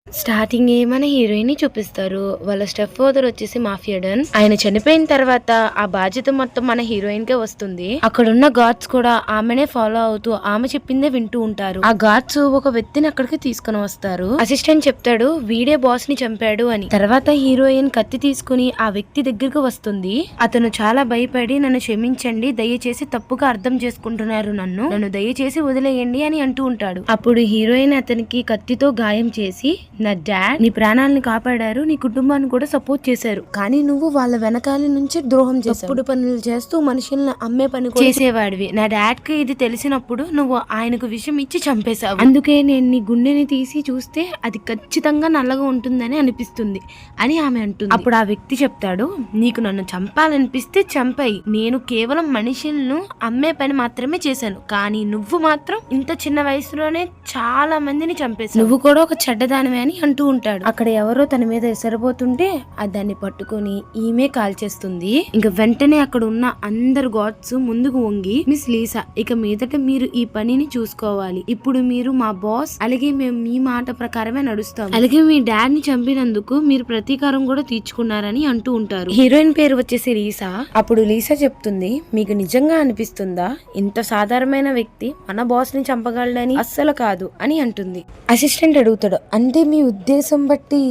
Starting మన heroine ని చూపిస్తారు. వాళ్ళ స్టెప్ ఫాదర్ వచ్చేసి మాఫియా డన్. ఆయన చనిపోయిన తర్వాత ఆ బాధ్యత మొత్తం మన హీరోయిన్ కే వస్తుంది. అక్కడ ఉన్న గార్డ్స్ కూడా ఆమెనే ఫాలో అవుతూ ఆమె చెప్పిందే వింటూ ఉంటారు. ఆ గార్డ్స్ ఒక వ్యక్తిని అక్కడికి తీసుకుని వస్తారు. అసిస్టెంట్ చెప్తాడు వీడే బాస్ ని చంపాడు అని. తర్వాత హీరోయిన్ కత్తి తీసుకుని ఆ వ్యక్తి దగ్గరకు వస్తుంది. అతను చాలా భయపడి నన్ను క్షమించండి, దయచేసి తప్పుగా అర్థం చేసుకుంటున్నారు, నన్ను దయచేసి వదిలేయండి అని అంటూ ఉంటాడు. అప్పుడు హీరోయిన్ అతనికి కత్తితో గాయం చేసి, నా డాడ్ నీ ప్రాణాలను కాపాడారు, నీ కుటుంబాన్ని కూడా సపోర్ట్ చేశారు, కానీ నువ్వు వాళ్ళ వెనకాల నుంచి ద్రోహం చేసావు, తప్పుడు పనులు చేస్తూ మనుషుల్ని అమ్మే పని చేసేవాడివి. నా డాడ్ కి ఇది తెలిసినప్పుడు నువ్వు ఆయనకు విషం ఇచ్చి చంపేశావు. అందుకే నేను నీ గుండెని తీసి చూస్తే అది ఖచ్చితంగా నల్లగా ఉంటుందని అనిపిస్తుంది అని ఆమె అంటుంది. అప్పుడు ఆ వ్యక్తి చెప్తాడు, నీకు నన్ను చంపాలనిపిస్తే చంపాయి, నేను కేవలం మనుషులను అమ్మే పని మాత్రమే చేశాను, కానీ నువ్వు మాత్రం ఇంత చిన్న వయసులోనే చాలా మందిని చంపేశావు, నువ్వు కూడా ఒక చెడ్డదానివే అని అంటూ ఉంటాడు. అక్కడ ఎవరో తన మీద ఎసరబోతుంటే దాన్ని పట్టుకొని ఈమె కాల్చేస్తుంది. ఇంకా వెంటనే అక్కడ ఉన్న అందరు గాడ్స్ ముందుకు వంగి, మిస్ లీసా ఇక మీదట మీరు ఈ పనిని చూసుకోవాలి, ఇప్పుడు మీరు మా బాస్, అలాగే మేము మీ మాట ప్రకారమే నడుస్తాం, అలాగే మీ డాడ్ ని చంపినందుకు మీరు ప్రతీకారం కూడా తీర్చుకున్నారని అంటూ ఉంటారు. హీరోయిన్ పేరు వచ్చేసి లీసా. అప్పుడు లీసా చెప్తుంది, మీకు నిజంగా అనిపిస్తుందా ఇంత సాధారణమైన వ్యక్తి మన బాస్ ని చంపగలడని? అస్సలు కాదు అని అంటుంది. అసిస్టెంట్ అడుగుతాడు, అంటే మీ ఉద్దేశం బట్టి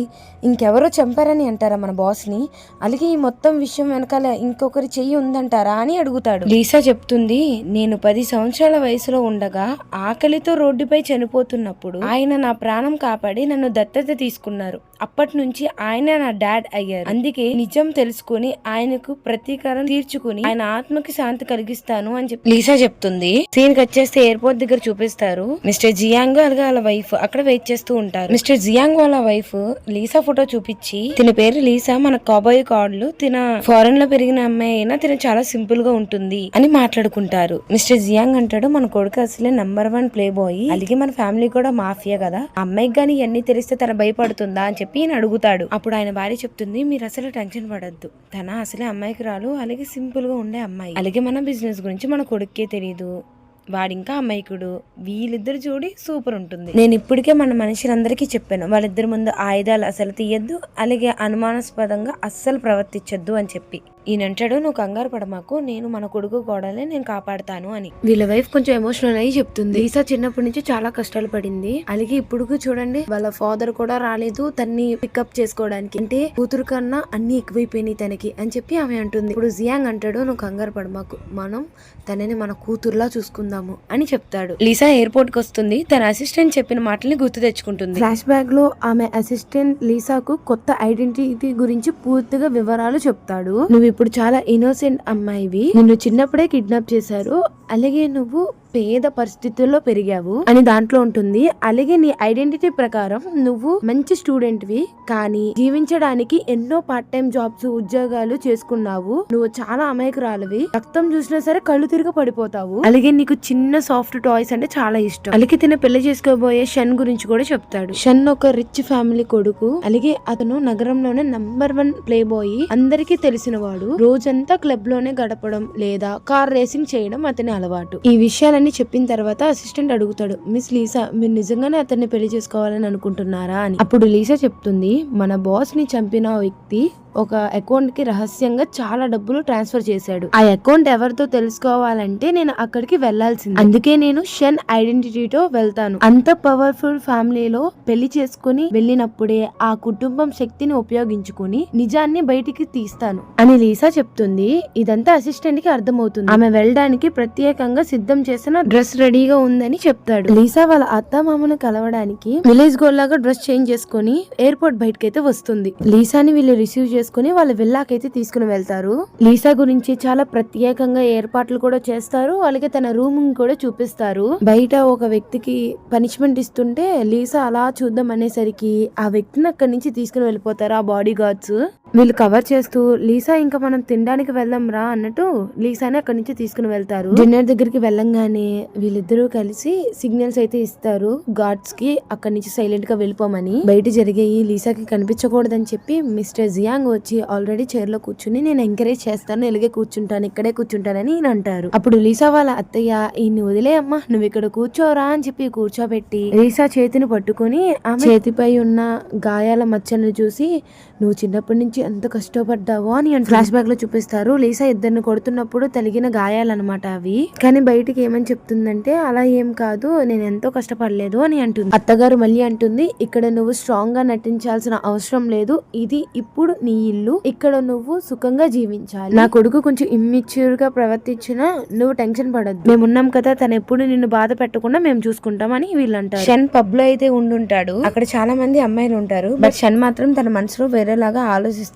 ఇంకెవరో చంపారని అంటారా మన బాస్ ని? అలాగే ఈ మొత్తం విషయం వెనకాల ఇంకొకరి చెయ్యి ఉందంటారా అని అడుగుతాడు. లీసా చెప్తుంది, నేను 10 సంవత్సరాల వయసులో ఉండగా ఆకలితో రోడ్డుపై చనిపోతున్నప్పుడు ఆయన నా ప్రాణం కాపాడి నన్ను దత్తత తీసుకున్నారు, అప్పటి నుంచి ఆయన నా డాడ్ అయ్యారు, అందుకే నిజం తెలుసుకుని ఆయనకు ప్రతీకారం తీర్చుకుని ఆయన ఆత్మకి శాంతి కలిగిస్తాను అని చెప్పి లీసా చెప్తుంది. సీన్ కట్ చేస్తే ఎయిర్పోర్ట్ దగ్గర చూపిస్తారు. మిస్టర్ జియాంగ్ అలాగే వాళ్ళ వైఫ్ అక్కడ వెయిట్ చేస్తూ ఉంటారు. మిస్టర్ జియాంగ్ వాళ్ళ వైఫ్ లీసా ఫోటో చూపించి, తిన పేరు లీసా, మన కాబోయే కార్డులు, తిన ఫారెన్ లో పెరిగిన అమ్మాయి అయినా తిన చాలా సింపుల్ గా ఉంటుంది అని మాట్లాడుకుంటారు. మిస్టర్ జియాంగ్ అంటాడు, మన కొడుకు అసలే నంబర్ 1 ప్లే బాయ్, అలాగే మన ఫ్యామిలీ కూడా మాఫియా కదా, అమ్మాయికి గానీ ఇవన్నీ తెలిస్తే తన భయపడుతుందా అని చెప్పి అడుగుతాడు. అప్పుడు ఆయన భార్య చెప్తుంది, మీరు అసలు టెన్షన్ పడద్దు, తన అసలే అమ్మాయికి రాలు, అలాగే సింపుల్ గా ఉండే అమ్మాయి, అలాగే మన బిజినెస్ గురించి మన కొడుకే తెలియదు, వాడింకా అమ్మాయికుడు, వీళ్ళిద్దరు జోడి సూపర్ ఉంటుంది. నేను ఇప్పటికే మన మనుషులందరికీ చెప్పాను, వాళ్ళిద్దరి ముందు ఆయుధాలు అసలు తీయద్దు, అలాగే అనుమానాస్పదంగా అస్సలు ప్రవర్తించద్దు అని చెప్పి. ఈయనంటాడు, నువ్వు కంగారు పడమాకు, నేను మన కొడుకు కోడలే నేను కాపాడుతాను అని. వీళ్ళ వైఫ్ కొంచెం ఎమోషనల్ అయ్యి చెప్తుంది, లీసా చిన్నప్పటి నుంచి చాలా కష్టాలు పడింది, అలాగే ఇప్పుడు చూడండి వాళ్ళ ఫాదర్ కూడా రాలేదు తన్ని పికప్ చేసుకోవడానికి, అంటే కూతురు కన్నా అన్ని ఎక్కువైపోయినాయి తనకి అని చెప్పి ఆమె అంటుంది. ఇప్పుడు జియాంగ్ అంటాడు, నువ్వు కంగారు పడమాకు, మనం తనని మన కూతురులా చూసుకుందాము అని చెప్తాడు. లీసా ఎయిర్పోర్ట్ కి వస్తుంది. తన అసిస్టెంట్ చెప్పిన మాటల్ని గుర్తు తెచ్చుకుంటుంది. ఫ్లాష్ బ్యాక్ లో ఆమె అసిస్టెంట్ లీసాకు కొత్త ఐడెంటిటీ గురించి పూర్తిగా వివరాలు చెప్తాడు. నువ్వు ఇప్పుడు చాలా ఇన్నోసెంట్ అమ్మాయివి, నిన్ను చిన్నప్పుడే కిడ్నాప్ చేశారు, అలాగే నువ్వు పేద పరిస్థితుల్లో పెరిగావు అని దాంట్లో ఉంటుంది. అలాగే నీ ఐడెంటిటీ ప్రకారం నువ్వు మంచి స్టూడెంట్ వి, కానీ జీవించడానికి ఎన్నో పార్ట్ టైం జాబ్స్ ఉద్యోగాలు చేసుకున్నావు, నువ్వు చాలా అమాయకురాలివి, రక్తం చూసినా సరే కళ్ళు తిరిగి పడిపోతావు, అలాగే నీకు చిన్న సాఫ్ట్ టాయ్స్ అంటే చాలా ఇష్టం. అలాగే తిన పెళ్లి చేసుకోబోయే షన్ గురించి కూడా చెప్తాడు. షన్ ఒక రిచ్ ఫ్యామిలీ కొడుకు, అలాగే అతను నగరంలోనే నంబర్ 1 ప్లే బాయ్, అందరికీ తెలిసిన వాడు, రోజంతా క్లబ్ లోనే గడపడం లేదా కార్ రేసింగ్ చేయడం అతని అలవాటు. ఈ విషయాలన్నీ చెప్పిన తర్వాత అసిస్టెంట్ అడుగుతాడు, మిస్ లీసా మీరు నిజంగానే అతన్ని పెళ్లి చేసుకోవాలని అనుకుంటున్నారా అని. అప్పుడు లీసా చెప్తుంది, మన బాస్ ని చంపిన వ్యక్తి ఒక అకౌంట్ కి రహస్యంగా చాలా డబ్బులు ట్రాన్స్ఫర్ చేశాడు, ఆ అకౌంట్ ఎవరితో తెలుసుకోవాలంటే నేను అక్కడికి వెళ్లాల్సింది, అందుకే నేను షన్ ఐడెంటిటీతో వెళ్తాను, అంత పవర్ఫుల్ ఫ్యామిలీలో పెళ్లి చేసుకుని వెళ్ళినప్పుడే ఆ కుటుంబం శక్తిని ఉపయోగించుకుని నిజాన్ని బయటికి తీస్తాను అని లీసా చెప్తుంది. ఇదంతా అసిస్టెంట్ కి అర్థమవుతుంది. ఆమె వెళ్ళడానికి ప్రత్యేకంగా సిద్ధం చేసిన డ్రెస్ రెడీగా ఉందని చెప్తాడు. లీసా వాళ్ళ అత్తమామను కలవడానికి విలేజ్ గోల్ లాగా డ్రెస్ చేంజ్ చేసుకుని ఎయిర్పోర్ట్ బయటకైతే వస్తుంది. లీసాని వీళ్ళు రిసీవ్ చేసుకుని వాళ్ళ విల్లాకైతే తీసుకుని వెళ్తారు. లీసా గురించి చాలా ప్రత్యేకంగా ఏర్పాట్లు కూడా చేస్తారు, అలాగే తన రూమ్ కూడా చూపిస్తారు. బయట ఒక వ్యక్తికి పనిష్మెంట్ ఇస్తుంటే లీసా అలా చూద్దాం అనేసరికి ఆ వ్యక్తిని అక్కడి నుంచి తీసుకుని వెళ్ళిపోతారు ఆ బాడీ గార్డ్స్. వీళ్ళు కవర్ చేస్తూ లీసా ఇంకా మనం తినడానికి వెళ్దాం రా అన్నట్టు లీసాని అక్కడి నుంచి తీసుకుని వెళ్తారు. డిన్నర్ దగ్గరికి వెళ్ళంగానే వీళ్ళిద్దరూ కలిసి సిగ్నల్స్ అయితే ఇస్తారు గార్డ్స్ కి అక్కడి నుంచి సైలెంట్ గా వెళ్ళిపోమని. బయట జరిగాయి లీసాకి కనిపించకూడదని చెప్పి మిస్టర్ జియాంగ్ వచ్చి ఆల్రెడీ చైర్ లో కూర్చుని నేను ఎంకరేజ్ చేస్తాను, ఇలాగే కూర్చుంటాను, ఇక్కడే కూర్చుంటానని ఈయన అంటారు. అప్పుడు లీసా వాళ్ళ అత్తయ్య ఈయన్ని వదిలే అమ్మా, నువ్వు ఇక్కడ కూర్చోరా అని చెప్పి కూర్చోబెట్టి లీసా చేతిని పట్టుకుని ఆమె చేతిపై ఉన్న గాయాల మచ్చలను చూసి నువ్వు చిన్నప్పటి నుంచి ఎంత కష్టపడ్డావో అని ఫ్లాష్ బ్యాక్ లో చూపిస్తారు. లీసా ఇద్దరిని కొడుతున్నప్పుడు తలిగిన గాయాలన్నమాట అవి. కానీ బయటికి ఏమని చెప్తుందంటే అలా ఏం కాదు, నేను ఎంతో కష్టపడలేదు అని అంటుంది. అత్తగారు మళ్ళీ అంటుంది, ఇక్కడ నువ్వు స్ట్రాంగ్ గా నటించాల్సిన అవసరం లేదు, ఇది ఇప్పుడు నీ ఇల్లు, ఇక్కడ నువ్వు సుఖంగా జీవించాలి. నా కొడుకు కొంచెం ఇమ్మెచ్యూర్ గా ప్రవర్తించినా నువ్వు టెన్షన్ పడద్దు, మేమున్నాం కదా, తను ఎప్పుడు నిన్ను బాధ పెట్టకుండా మేము చూసుకుంటాం అని వీళ్ళు అంటారు. షన్ పబ్ లో అయితే ఉండుంటాడు, అక్కడ చాలా మంది అమ్మాయిలు ఉంటారు, బట్ షన్ మాత్రం తన మనసులో వేరేలాగా ఆలోచిస్తాడు.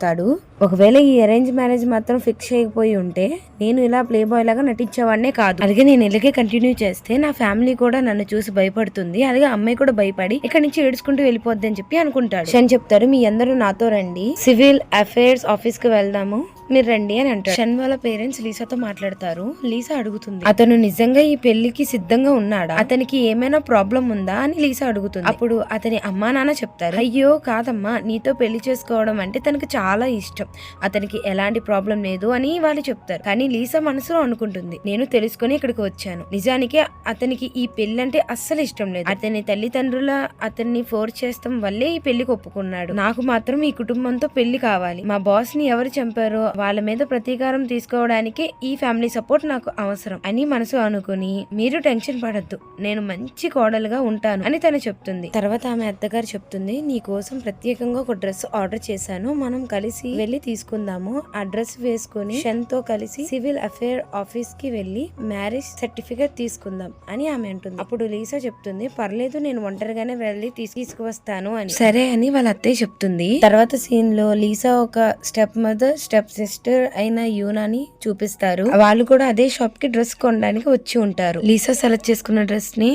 ఒకవేళ ఈ అరేంజ్ మ్యారేజ్ మాత్రం ఫిక్స్ చేయకపోయి ఉంటే నేను ఇలా ప్లే బాయ్ లాగా నటించేవాడినే కాదు, అలాగే నేను ఇలాగే కంటిన్యూ చేస్తే నా ఫ్యామిలీ కూడా నన్ను చూసి భయపడుతుంది, అలాగే అమ్మాయి కూడా భయపడి ఇక్కడ నుంచి ఏడ్చుకుంటూ వెళ్ళిపోద్ది అని చెప్పి అనుకుంటాడు. షన్ చెప్తారు, మీ అందరూ నాతో రండి, సివిల్ అఫైర్స్ ఆఫీస్ కి వెళ్దాము, మీరు రండి అని అంటారు. షన్ వాళ్ళ పేరెంట్స్ లీసాతో మాట్లాడతారు. లీసా అడుగుతుంది, అతను నిజంగా ఈ పెళ్లికి సిద్ధంగా ఉన్నాడా, అతనికి ఏమైనా ప్రాబ్లం ఉందా అని లీసా అడుగుతుంది. అప్పుడు అతని అమ్మా నాన్న చెప్తారు, అయ్యో కాదమ్మా, నీతో పెళ్లి చేసుకోవడం అంటే తనకు చాలా ఇష్టం, అతనికి ఎలాంటి ప్రాబ్లం లేదు అని వాళ్ళు చెప్తారు. కానీ లీసా మనసులో అనుకుంటుంది, నేను తెలుసుకొని ఇక్కడికి వచ్చాను, నిజానికి అతనికి ఈ పెళ్లి అంటే అస్సలు ఇష్టం లేదు, అతని తల్లిదండ్రుల అతన్ని ఫోర్స్ చేస్తాం వల్లే ఈ పెళ్లికి ఒప్పుకున్నాడు, నాకు మాత్రం ఈ కుటుంబంతో పెళ్లి కావాలి, మా బాస్ ని ఎవరు చంపారో వాళ్ళ మీద ప్రతీకారం తీసుకోవడానికి ఈ ఫ్యామిలీ సపోర్ట్ నాకు అవసరం అని మనసు అనుకుని మీరు టెన్షన్ పడద్దు, నేను మంచి కోడలుగా ఉంటాను అని తను చెప్తుంది. తర్వాత ఆమె అత్తగారు చెప్తుంది, నీ కోసం ప్రత్యేకంగా ఒక డ్రెస్ ఆర్డర్ చేశాను, మనం కలిసి వెళ్లి తీసుకుందాము, ఆ డ్రెస్ వేసుకుని షన్ తో కలిసి సివిల్ అఫేర్ ఆఫీస్ కి వెళ్లి మ్యారేజ్ సర్టిఫికేట్ తీసుకుందాం అని ఆమె అంటుంది. అప్పుడు లీసా చెప్తుంది, పర్లేదు నేను ఒంటరిగానే వెళ్లి తీసుకువస్తాను అని. సరే అని వాళ్ళ అత్తయ్య చెప్తుంది. తర్వాత సీన్ లో లీసా ఒక స్టెప్ మదర్ స్టెప్ సిస్టర్ అయిన యూనాని చూపిస్తారు. వాళ్ళు కూడా అదే షాప్ కి డ్రెస్ కొనడానికి వచ్చి ఉంటారు. లీసా సెలెక్ట్ చేసుకున్న డ్రెస్ ని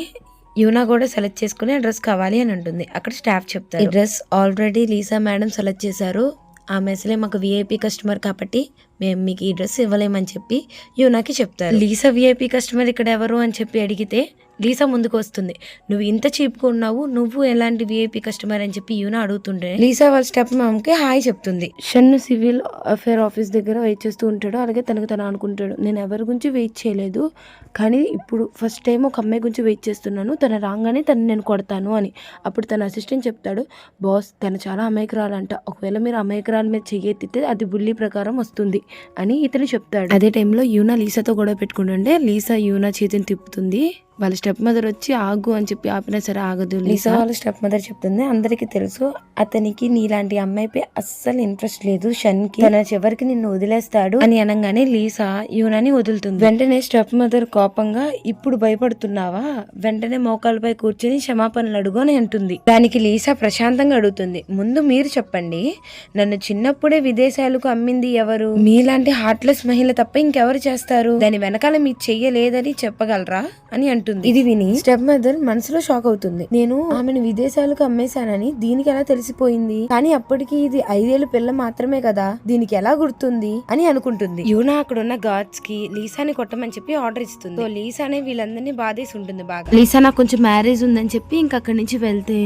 యూనా కూడా సెలెక్ట్ చేసుకుని ఆ డ్రెస్ కావాలి అని అంటుంది. అక్కడ స్టాఫ్ చెప్తారు, ఈ dress already Lisa madam select చేశారు, ఆమె అసలే మాకు విఐపి కస్టమర్ కాబట్టి మేము మీకు ఈ డ్రెస్ ఇవ్వలేమని చెప్పి యూనాకి చెప్తారు. లీసా విఐపి కస్టమర్ ఇక్కడ ఎవరు అని చెప్పి అడిగితే లీసా ముందుకు వస్తుంది, నువ్వు ఇంత చీప్గా ఉన్నావు, నువ్వు ఎలాంటి విఐపి కస్టమర్ అని చెప్పి యూనా అడుగుతుంటే లీసా వాళ్ళ స్టెప్ మామ్ కి హాయ్ చెప్తుంది. షన్ సివిల్ అఫేర్ ఆఫీస్ దగ్గర వెయిట్ చేస్తూ ఉంటాడు. అలాగే తనకు తను అనుకుంటాడు, నేను ఎవరి గురించి వెయిట్ చేయలేదు, కానీ ఇప్పుడు ఫస్ట్ టైం ఒక అమ్మాయి గురించి వెయిట్ చేస్తున్నాను, తన రాగానే తను నేను కొడతాను అని. అప్పుడు తన అసిస్టెంట్ చెప్తాడు, బాస్ తను చాలా అమాయకురాలంట, ఒకవేళ మీరు అమాయకురాల మీద చెయ్యెత్తితే అది బుల్లి ప్రకారం వస్తుంది అని ఇతను చెప్తాడు. అదే టైంలో యూనా లీసాతో గొడవ పెట్టుకుంటుంటే లీసా యూనా చేతిని తిప్పుతుంది. వాళ్ళ స్టెప్ మదర్ వచ్చి ఆగు అని చెప్పి ఆపినా సరే ఆగదు. లీసా వాళ్ళ స్టెప్ మదర్ చెప్తుంది, అందరికి తెలుసు అతనికి నీలాంటి అమ్మాయిపై అస్సలు ఇంట్రెస్ట్ లేదు, షన్ కి తన చివరికి నిన్ను వదిలేస్తాడు అని అనగానే లీసా యూనాని వదులుతుంది. వెంటనే స్టెప్ మదర్ కోపంగా, ఇప్పుడు భయపడుతున్నావా, వెంటనే మోకాలపై కూర్చొని క్షమాపణలు అడుగు అని అంటుంది. దానికి లీసా ప్రశాంతంగా అడుగుతుంది, ముందు మీరు చెప్పండి, నన్ను చిన్నప్పుడే విదేశాలకు అమ్మింది ఎవరు, మీలాంటి హార్ట్లెస్ మహిళ తప్ప ఇంకెవరు చేస్తారు, దాని వెనకాల మీకు చెయ్యలేదని చెప్పగలరా అని అంటుంది. ఇది విని స్టెప్ మదర్ మనసులో షాక్ అవుతుంది, నేను ఆమెను విదేశాలకు అమ్మేశానని దీనికి ఎలా తెలిసిపోయింది, కానీ అప్పటికి ఇది 5 ఏళ్ల పిల్ల మాత్రమే కదా, దీనికి ఎలా గుర్తుంది అని అనుకుంటుంది. యూనా అక్కడ ఉన్న గార్డ్స్ కి లీసాని కొట్టమని చెప్పి ఆర్డర్ ఇస్తుంది. సో లీసానే వీళ్ళందరినీ బాధేసి ఉంటుంది బాగా. లీసా నాకు కొంచెం మ్యారేజ్ ఉందని చెప్పి ఇంక అక్కడి నుంచి వెళ్తే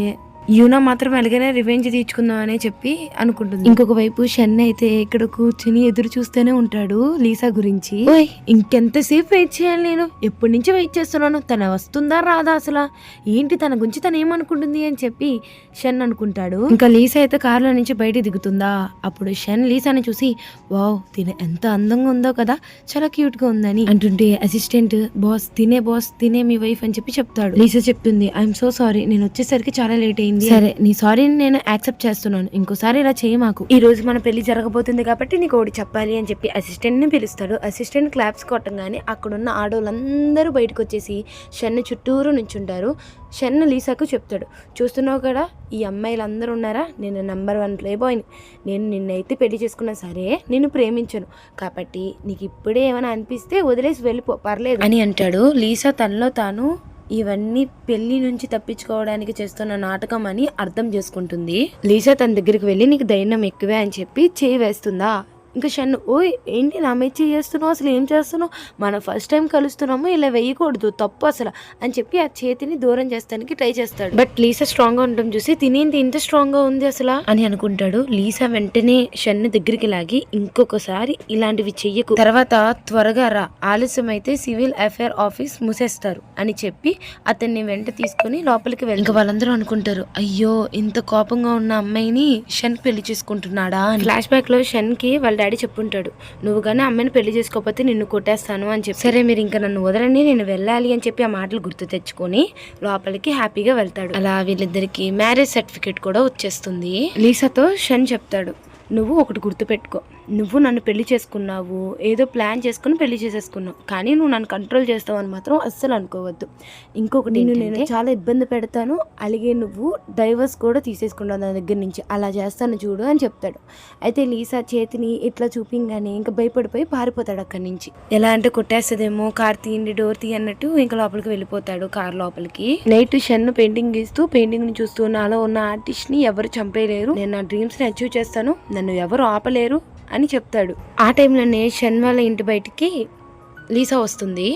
యూనా మాత్రం ఎలాగైనా రివెంజ్ తీర్చుకుందాం అనే చెప్పి అనుకుంటుంది. ఇంకొక వైపు షన్ అయితే ఇక్కడ కూర్చుని ఎదురు చూస్తూనే ఉంటాడు లీసా గురించి. ఓయ్ ఇంకెంతసేపు వెయిట్ చేయాలి, నేను ఎప్పటి నుంచి వెయిట్ చేస్తున్నాను, తన వస్తుందా రాదా, అసలు ఏంటి తన గురించి తను ఏమనుకుంటుంది అని చెప్పి షన్ అనుకుంటాడు. ఇంకా లీసా అయితే కారులో నుంచి బయట దిగుతుందా, అప్పుడు షన్ లీసాని చూసి వావ్ తినే ఎంత అందంగా ఉందో కదా, చాలా క్యూట్ గా ఉందని అంటుంటే అసిస్టెంట్ బాస్ తినే మీ వైఫ్ అని చెప్పి చెప్తాడు. లీసా చెప్తుంది, ఐఎమ్ సో సారీ, నేను వచ్చేసరికి చాలా లేట్ అయింది, సరే నీ సారీని నేను యాక్సెప్ట్ చేస్తున్నాను, ఇంకోసారి ఇలా చేయి మాకు, ఈ రోజు మన పెళ్లి జరగబోతుంది కాబట్టి నీకు ఒకటి చెప్పాలి అని చెప్పి అసిస్టెంట్ ని పిలుస్తాడు. అసిస్టెంట్ క్లాప్స్ కొట్టంగానే అక్కడున్న ఆడవాళ్ళందరూ బయటకు వచ్చేసి షన్ చుట్టూరు నుంచుంటారు. షన్ లీసాకు చెప్తాడు, చూస్తున్నావు కదా ఈ అమ్మాయిలందరూ ఉన్నారా, నేను నెంబర్ 1 ప్లే బాయ్ని, నేను నిన్నైతే పెళ్లి చేసుకున్నా సరే నేను ప్రేమించను, కాబట్టి నీకు ఇప్పుడే ఏమైనా అనిపిస్తే వదిలేసి వెళ్ళిపో పర్లేదు అని అంటాడు. లీసా తనలో తాను ఇవన్నీ పెళ్లి నుంచి తప్పించుకోవడానికి చేస్తున్న నాటకం అని అర్థం చేసుకుంటుంది. లీసా తన దగ్గరికి వెళ్ళి నీకు ధైర్యం ఎక్కువే అని చెప్పి చేయి వేస్తుందా. ఇంకా షన్ ఓయ్ ఏంటి నా మీద చేస్తున్నావు, అసలు ఏం చేస్తున్నావు, మనం ఫస్ట్ టైం కలుస్తున్నాము, ఇలా వేయకూడదు తప్పు అసలు అని చెప్పి ఆ చేతిని దూరం చేస్తానికి ట్రై చేస్తాడు. బట్ లీసా స్ట్రాంగ్ గా ఉండడం చూసి తినేంటి ఇంత స్ట్రాంగ్ గా ఉంది అసలు అని అనుకుంటాడు. లీసా వెంటనే షన్ దగ్గరికి లాగి ఇంకొకసారి ఇలాంటివి చెయ్యకు, తర్వాత త్వరగా రా, ఆలస్యం అయితే సివిల్ అఫేర్ ఆఫీస్ మూసేస్తారు అని చెప్పి అతన్ని వెంట తీసుకుని లోపలికి వెళ్ళి ఇంకా వాళ్ళందరూ అనుకుంటారు అయ్యో ఇంత కోపంగా ఉన్న అమ్మాయిని షన్ పెళ్లి చేసుకుంటున్నాడా అని. ఫ్లాష్ బ్యాక్ లో షన్ కి వాళ్ళ డాడీ చెప్పుంటాడు నువ్వు గానీ అమ్మాయిని పెళ్లి చేసుకోకపోతే నిన్ను కొట్టేస్తాను అని చెప్పి. సరే మీరు ఇంకా నన్ను వదలండి, నేను వెళ్ళాలి అని చెప్పి ఆ మాటలు గుర్తు తెచ్చుకొని లోపలికి హ్యాపీగా వెళ్తాడు. అలా వీళ్ళిద్దరికి మ్యారేజ్ సర్టిఫికేట్ కూడా వచ్చేస్తుంది. లీసాతో షన్ చెప్తాడు నువ్వు ఒకటి గుర్తుపెట్టుకో, నువ్వు నన్ను పెళ్లి చేసుకున్నావు, ఏదో ప్లాన్ చేసుకుని పెళ్లి చేసేసుకున్నావు, కానీ నువ్వు నన్ను కంట్రోల్ చేస్తావు అని మాత్రం అస్సలు అనుకోవద్దు. ఇంకొకటి నేను చాలా ఇబ్బంది పెడతాను, అలాగే నువ్వు డైవర్స్ కూడా తీసేసుకున్నావు నా దగ్గర నుంచి, అలా చేస్తాను చూడు అని చెప్తాడు. అయితే లీసా చేతిని ఇట్లా చూపింగానే ఇంకా భయపడిపోయి పారిపోతాడు అక్కడి నుంచి. ఎలా అంటే కొట్టేస్తుందేమో, కార్ తీయండి డోర్ తీ అన్నట్టు ఇంకా లోపలికి వెళ్ళిపోతాడు కార్ లోపలికి. నైట్ షన్ పెయింటింగ్ గీస్తూ పెయింటింగ్ ని చూస్తూ నాలో ఉన్న ఆర్టిస్ట్ ని ఎవరు చంపేయలేరు, నేను నా డ్రీమ్స్ ని అచీవ్ చేస్తాను, నన్ను ఎవరు ఆపలేరు అని చెప్తాడు. ఆ టైంలోనే షన్ వాళ్ళ ఇంటి బయటికి లీసా వస్తుంది.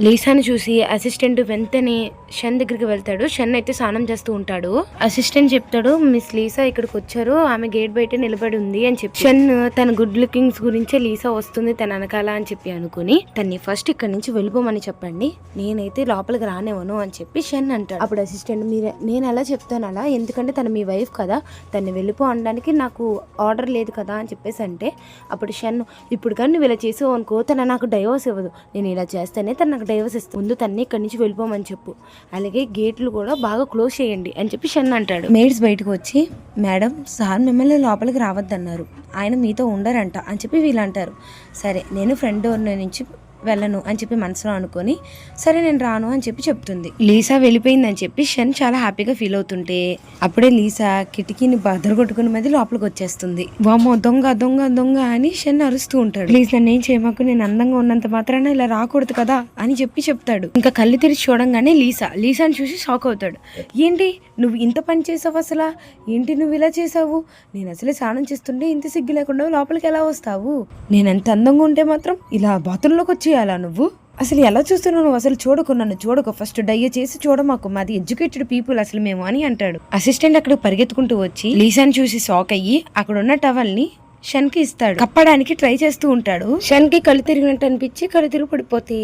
లీసాని చూసి అసిస్టెంట్ వెంటనే షన్ దగ్గరికి వెళ్తాడు. షన్ అయితే స్నానం చేస్తూ ఉంటాడు. అసిస్టెంట్ చెప్తాడు మిస్ లీసా ఇక్కడికి వచ్చారు, ఆమె గేట్ బయట నిలబడి ఉంది అని చెప్పి. షన్ తన గుడ్ లుకింగ్స్ గురించే లీసా వస్తుంది తన వెనకాల అని చెప్పి అనుకుని తన్ని ఫస్ట్ ఇక్కడ నుంచి వెళ్ళిపోమని చెప్పండి, నేనైతే లోపలికి రానివ్వను అని చెప్పి షన్ అంటాడు. అప్పుడు అసిస్టెంట్ నేను ఎలా చెప్తాను అలా, ఎందుకంటే తను మీ వైఫ్ కదా, తను వెళ్ళిపో అనడానికి నాకు ఆర్డర్ లేదు కదా అని చెప్పేసి అంటే అప్పుడు షన్ ఇప్పుడు కానీ నువ్వు ఇలా చేసావు అనుకో తను నాకు డైవర్స్ ఇవ్వదు, నేను ఇలా చేస్తేనే తను నాకు డైవర్స్ ఇస్తుంది, ముందు తన్ని ఇక్కడి నుంచి వెళ్ళిపోమని చెప్పు, అలాగే గేట్లు కూడా బాగా క్లోజ్ చేయండి అని చెప్పి షన్ అంటాడు. మేడ్స్ బయటకు వచ్చి మేడం సార్ మిమ్మల్ని లోపలికి రావద్దన్నారు, ఆయన మీతో ఉండరంట అని చెప్పి వీళ్ళు అంటారు. సరే నేను ఫ్రంట్ డోర్ నుంచి వెళ్ళను అని చెప్పి మనసులో అనుకొని సరే నేను రాను అని చెప్పి చెప్తుంది. లీసా వెళ్ళిపోయిందని చెప్పి షన్ చాలా హ్యాపీగా ఫీల్ అవుతుంటే అప్పుడే లీసా కిటికీని బద్దలు కొట్టుకుని మీద లోపలికి వచ్చేస్తుంది. వామో దొంగ దొంగ దొంగ అని షన్ అరుస్తూ ఉంటాడు. ప్లీజ్ నన్ను ఏం చేయమాకు, నేను అందంగా ఉన్నంత మాత్రాన ఇలా రాకూడదు కదా అని చెప్పి చెప్తాడు. ఇంకా కళ్ళు తెరిచి చూడంగానే లీసాని చూసి షాక్ అవుతాడు. ఏంటి నువ్వు ఇంత పని చేసావు, అసలు ఏంటి నువ్వు ఇలా చేసావు, నేను అసలే స్నానం చేస్తుంటే ఇంత సిగ్గు లేకుండా లోపలికి ఎలా వస్తావు, నేను ఎంత అందంగా ఉంటే మాత్రం ఇలా బాత్రూంలోకి వచ్చేయాలా, నువ్వు అసలు ఎలా చూస్తున్నావు, నువ్వు అసలు చూడకు, నన్ను చూడకు, ఫస్ట్ దయచేసి చూడమాకు, మాది ఎడ్యుకేటెడ్ పీపుల్ అసలు మేము అని అంటాడు. అసిస్టెంట్ అక్కడ పరిగెత్తుకుంటూ వచ్చి లీసాని చూసి షాక్ అయ్యి అక్కడ ఉన్న టవల్ ని షన్ కి ఇస్తాడు. కప్పడానికి ట్రై చేస్తూ ఉంటాడు. షన్ కి కళ్ళు తిరిగినట్టు అనిపించి కళ్ళు తిరిగి పడిపోతే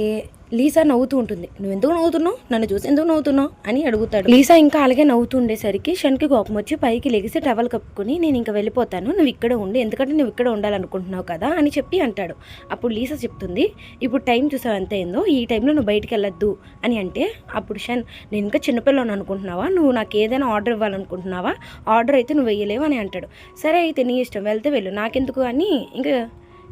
లీసా నవ్వుతూ ఉంటుంది. నువ్వు ఎందుకు నవ్వుతున్నావు, నన్ను చూసి ఎందుకు నవ్వుతున్నావు అని అడుగుతాడు. లీసా ఇంకా అలాగే నవ్వుతూ ఉండేసరికి షన్కి కోపం వచ్చి పైకి లెగిసి టవల్ కప్పుకొని నేను ఇంకా వెళ్ళిపోతాను, నువ్వు ఇక్కడ ఉండి, ఎందుకంటే నువ్వు ఇక్కడ ఉండాలనుకుంటున్నావు కదా అని చెప్పి అంటాడు. అప్పుడు లీసా చెప్తుంది ఇప్పుడు టైం చూసావు ఎంత అయిందో, ఈ టైంలో నువ్వు బయటికి వెళ్ళొద్దు అని అంటే అప్పుడు షన్ నేను ఇంకా చిన్నపిల్లని అనుకుంటున్నావా, నువ్వు నాకు ఏదైనా ఆర్డర్ ఇవ్వాలనుకుంటున్నావా, ఆర్డర్ అయితే నువ్వు వేయలేవు అని అంటాడు. సరే అయితే నీ ఇష్టం, వెళ్తే వెళ్ళు, నాకెందుకు అని ఇంకా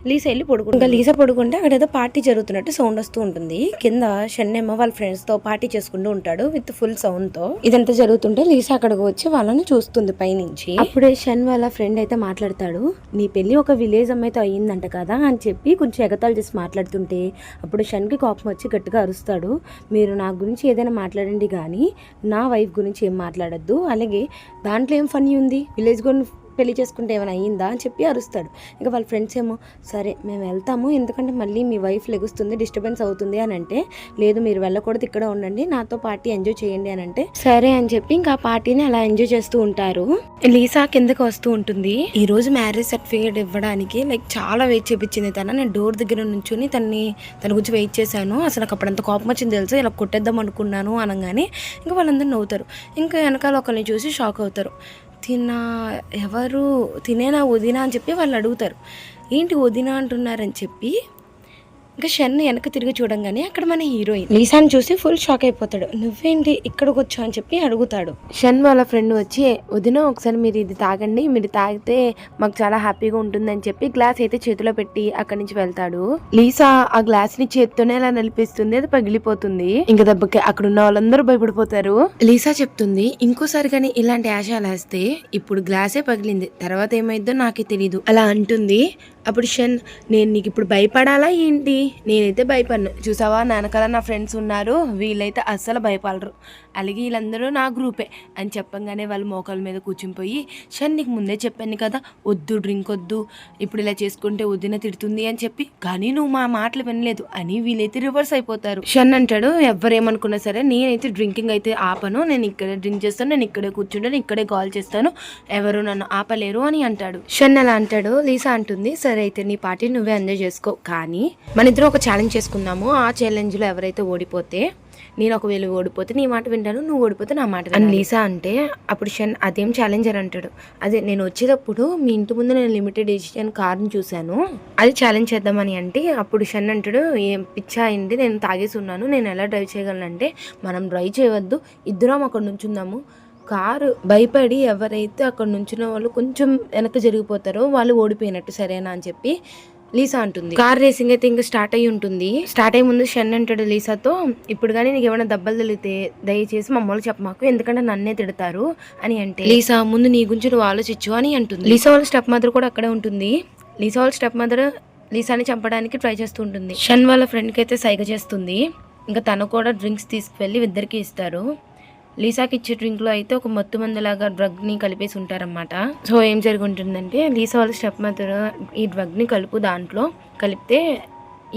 లీసా వెళ్ళి పడుకుంటుంది. ఇంకా లీసా పడుకుంటే అక్కడ ఏదో పార్టీ జరుగుతున్నట్టు సౌండ్ వస్తూ ఉంటుంది. కింద షన్నేమో వాళ్ళ ఫ్రెండ్స్ తో పార్టీ చేసుకుంటూ ఉంటాడు విత్ ఫుల్ సౌండ్ తో. ఇదంతా జరుగుతుంటే లీసా అక్కడికి వచ్చి వాళ్ళని చూస్తుంది పైనుంచి. అప్పుడే షన్ వాళ్ళ ఫ్రెండ్ అయితే మాట్లాడతాడు, నీ పెళ్లి ఒక విలేజ్ అమ్మాయితో అయ్యిందంట కదా అని చెప్పి కొంచెం ఎగతాలు చేసి మాట్లాడుతుంటే అప్పుడు షన్ కి కోపం వచ్చి గట్టిగా అరుస్తాడు, మీరు నా గురించి ఏదైనా మాట్లాడండి కానీ నా వైఫ్ గురించి ఏం మాట్లాడద్దు, అలాగే దాంట్లో ఏం ఫన్నీ ఉంది, విలేజ్ గురించి పెళ్లి చేసుకుంటే ఏమైనా అయ్యిందా అని చెప్పి అరుస్తాడు. ఇంకా వాళ్ళ ఫ్రెండ్స్ ఏమో సరే మేము వెళ్తాము, ఎందుకంటే మళ్ళీ మీ వైఫ్ లెగుస్తుంది, డిస్టర్బెన్స్ అవుతుంది అని అంటే లేదు మీరు వెళ్ళకూడదు, ఇక్కడ ఉండండి, నాతో పార్టీ ఎంజాయ్ చేయండి అని అంటే సరే అని చెప్పి ఇంకా ఆ పార్టీని అలా ఎంజాయ్ చేస్తూ ఉంటారు. లీసా కిందకి వస్తూ ఉంటుంది. ఈ రోజు మ్యారేజ్ సర్టిఫికేట్ ఇవ్వడానికి చాలా వెయిట్ చేపించింది నేను డోర్ దగ్గర నుంచుని తన గురించి వెయిట్ చేశాను, అసలు నాకు అప్పుడంత కోపం వచ్చింది తెలుసు, ఇలా కొట్టేద్దాం అనుకున్నాను అనగానే ఇంకా వాళ్ళందరూ నవ్వుతారు. ఇంకా వెనకాల ఒకరిని చూసి షాక్ అవుతారు. ఎవరు తినేనా వదినా అని చెప్పి వాళ్ళు అడుగుతారు. ఏంటి వదినా అంటున్నారని చెప్పి ఇంకా షన్ వెనక తిరిగి చూడంగానే అక్కడ మన హీరోయిన్ లీసాని చూసి ఫుల్ షాక్ అయిపోతాడు. నువ్వేంటి ఇక్కడికి వచ్చావు అని చెప్పి అడుగుతాడు. షన్ వాళ్ళ ఫ్రెండ్ వచ్చి వదిన ఒకసారి మీరు ఇది తాగండి, మీరు తాగితే మాకు చాలా హ్యాపీగా ఉంటుందని చెప్పి గ్లాస్ అయితే చేతిలో పెట్టి అక్కడి నుంచి వెళ్తాడు. లీసా ఆ గ్లాస్ ని చేతితోనే అలా నలిపిస్తుంది, అది పగిలిపోతుంది. ఇంకా దెబ్బకి అక్కడ ఉన్న వాళ్ళందరూ భయపడిపోతారు. లీసా చెప్తుంది ఇంకోసారి కానీ ఇలాంటి యాషాలు వేస్తే ఇప్పుడు గ్లాసే పగిలింది, తర్వాత ఏమైందో నాకే తెలీదు అలా అంటుంది. అప్పుడు షన్, నేను నీకు ఇప్పుడు భయపడాలా ఏంటి? నేనైతే భయపడను. చూసావా నా వెనకాల నా ఫ్రెండ్స్ ఉన్నారు, వీళ్ళైతే అస్సలు భయపడరు, అలాగే వీళ్ళందరూ నా గ్రూపే అని చెప్పంగానే వాళ్ళు మోకాల మీద కూర్చునిపోయి, షన్ నీకు ముందే చెప్పాను కదా వద్దు, డ్రింక్ వద్దు, ఇప్పుడు ఇలా చేసుకుంటే వద్దున తిడుతుంది అని చెప్పి, కానీ నువ్వు మా మాటలు వినలేదు అని వీళ్ళైతే రివర్స్ అయిపోతారు. షన్ అంటాడు, ఎవరేమనుకున్నా సరే నేనైతే డ్రింకింగ్ అయితే ఆపను, నేను ఇక్కడే డ్రింక్ చేస్తాను, నేను ఇక్కడే కూర్చుంటాను, ఇక్కడే కాల్ చేస్తాను, ఎవరు నన్ను ఆపలేరు అని అంటాడు. షన్ అలా అంటాడు. లీసా అంటుంది, సరే అయితే నీ పార్టీ నువ్వే ఎంజాయ్ చేసుకో, కానీ మన ఇద్దరం ఒక ఛాలెంజ్ చేసుకుందాము, ఆ ఛాలెంజ్లో ఎవరైతే ఓడిపోతే, నేను ఒకవేళ ఓడిపోతే నీ మాట వింటాను, నువ్వు ఓడిపోతే నా మాట అని లీసా అంటే, అప్పుడు షన్ అదేం ఛాలెంజర్ అంటాడు. అదే నేను వచ్చేటప్పుడు మీ ఇంటి ముందు నేను లిమిటెడ్ ఎడిషన్ కార్ని చూశాను, అది ఛాలెంజ్ చేద్దామని అంటే, అప్పుడు షన్ అంటాడు, ఏం పిచ్చా అయింది, నేను తాగేసి ఉన్నాను, నేను ఎలా డ్రైవ్ చేయగలనంటే, మనం డ్రైవ్ చేయవద్దు, ఇద్దరం అక్కడ నుంచుందాము, కారు భయపడి ఎవరైతే అక్కడ నుంచిన వాళ్ళు కొంచెం వెనక్కి జరిగిపోతారో వాళ్ళు ఓడిపోయినట్టు, సరేనా అని చెప్పి లీసా అంటుంది. కార్ రేసింగ్ అయితే ఇంకా స్టార్ట్ అయ్యి ఉంటుంది. స్టార్ట్ అయ్యే ముందు షన్ అంటాడు లీసాతో, ఇప్పుడు కానీ నీకు ఏమైనా దెబ్బలు తెలిగితే దయచేసి మమ్మల్ని చెప్పమాకు, ఎందుకంటే నన్నే తిడతారు అని అంటే, లీసా ముందు నీ గురించి నువ్వు ఆలోచించు అని అంటుంది. లీసా వాళ్ళ స్టెప్ మదర్ కూడా అక్కడే ఉంటుంది. లీసా వాళ్ళ స్టెప్ మదర్ లీసాని చంపడానికి ట్రై చేస్తూ ఉంటుంది. షన్ వాళ్ళ ఫ్రెండ్కి అయితే సైగ చేస్తుంది. ఇంకా తను కూడా డ్రింక్స్ తీసుకువెళ్ళి ఇద్దరికి ఇస్తారు. లీసాకి ఇచ్చే డ్రింక్లో అయితే ఒక మత్తు మందులాగా డ్రగ్ని కలిపేసి ఉంటారనమాట. సో ఏం జరుగుతుందంటే, లీసా వాళ్ళ స్టెప్ మదర్ ఈ డ్రగ్ని కలుపు దాంట్లో కలిపితే,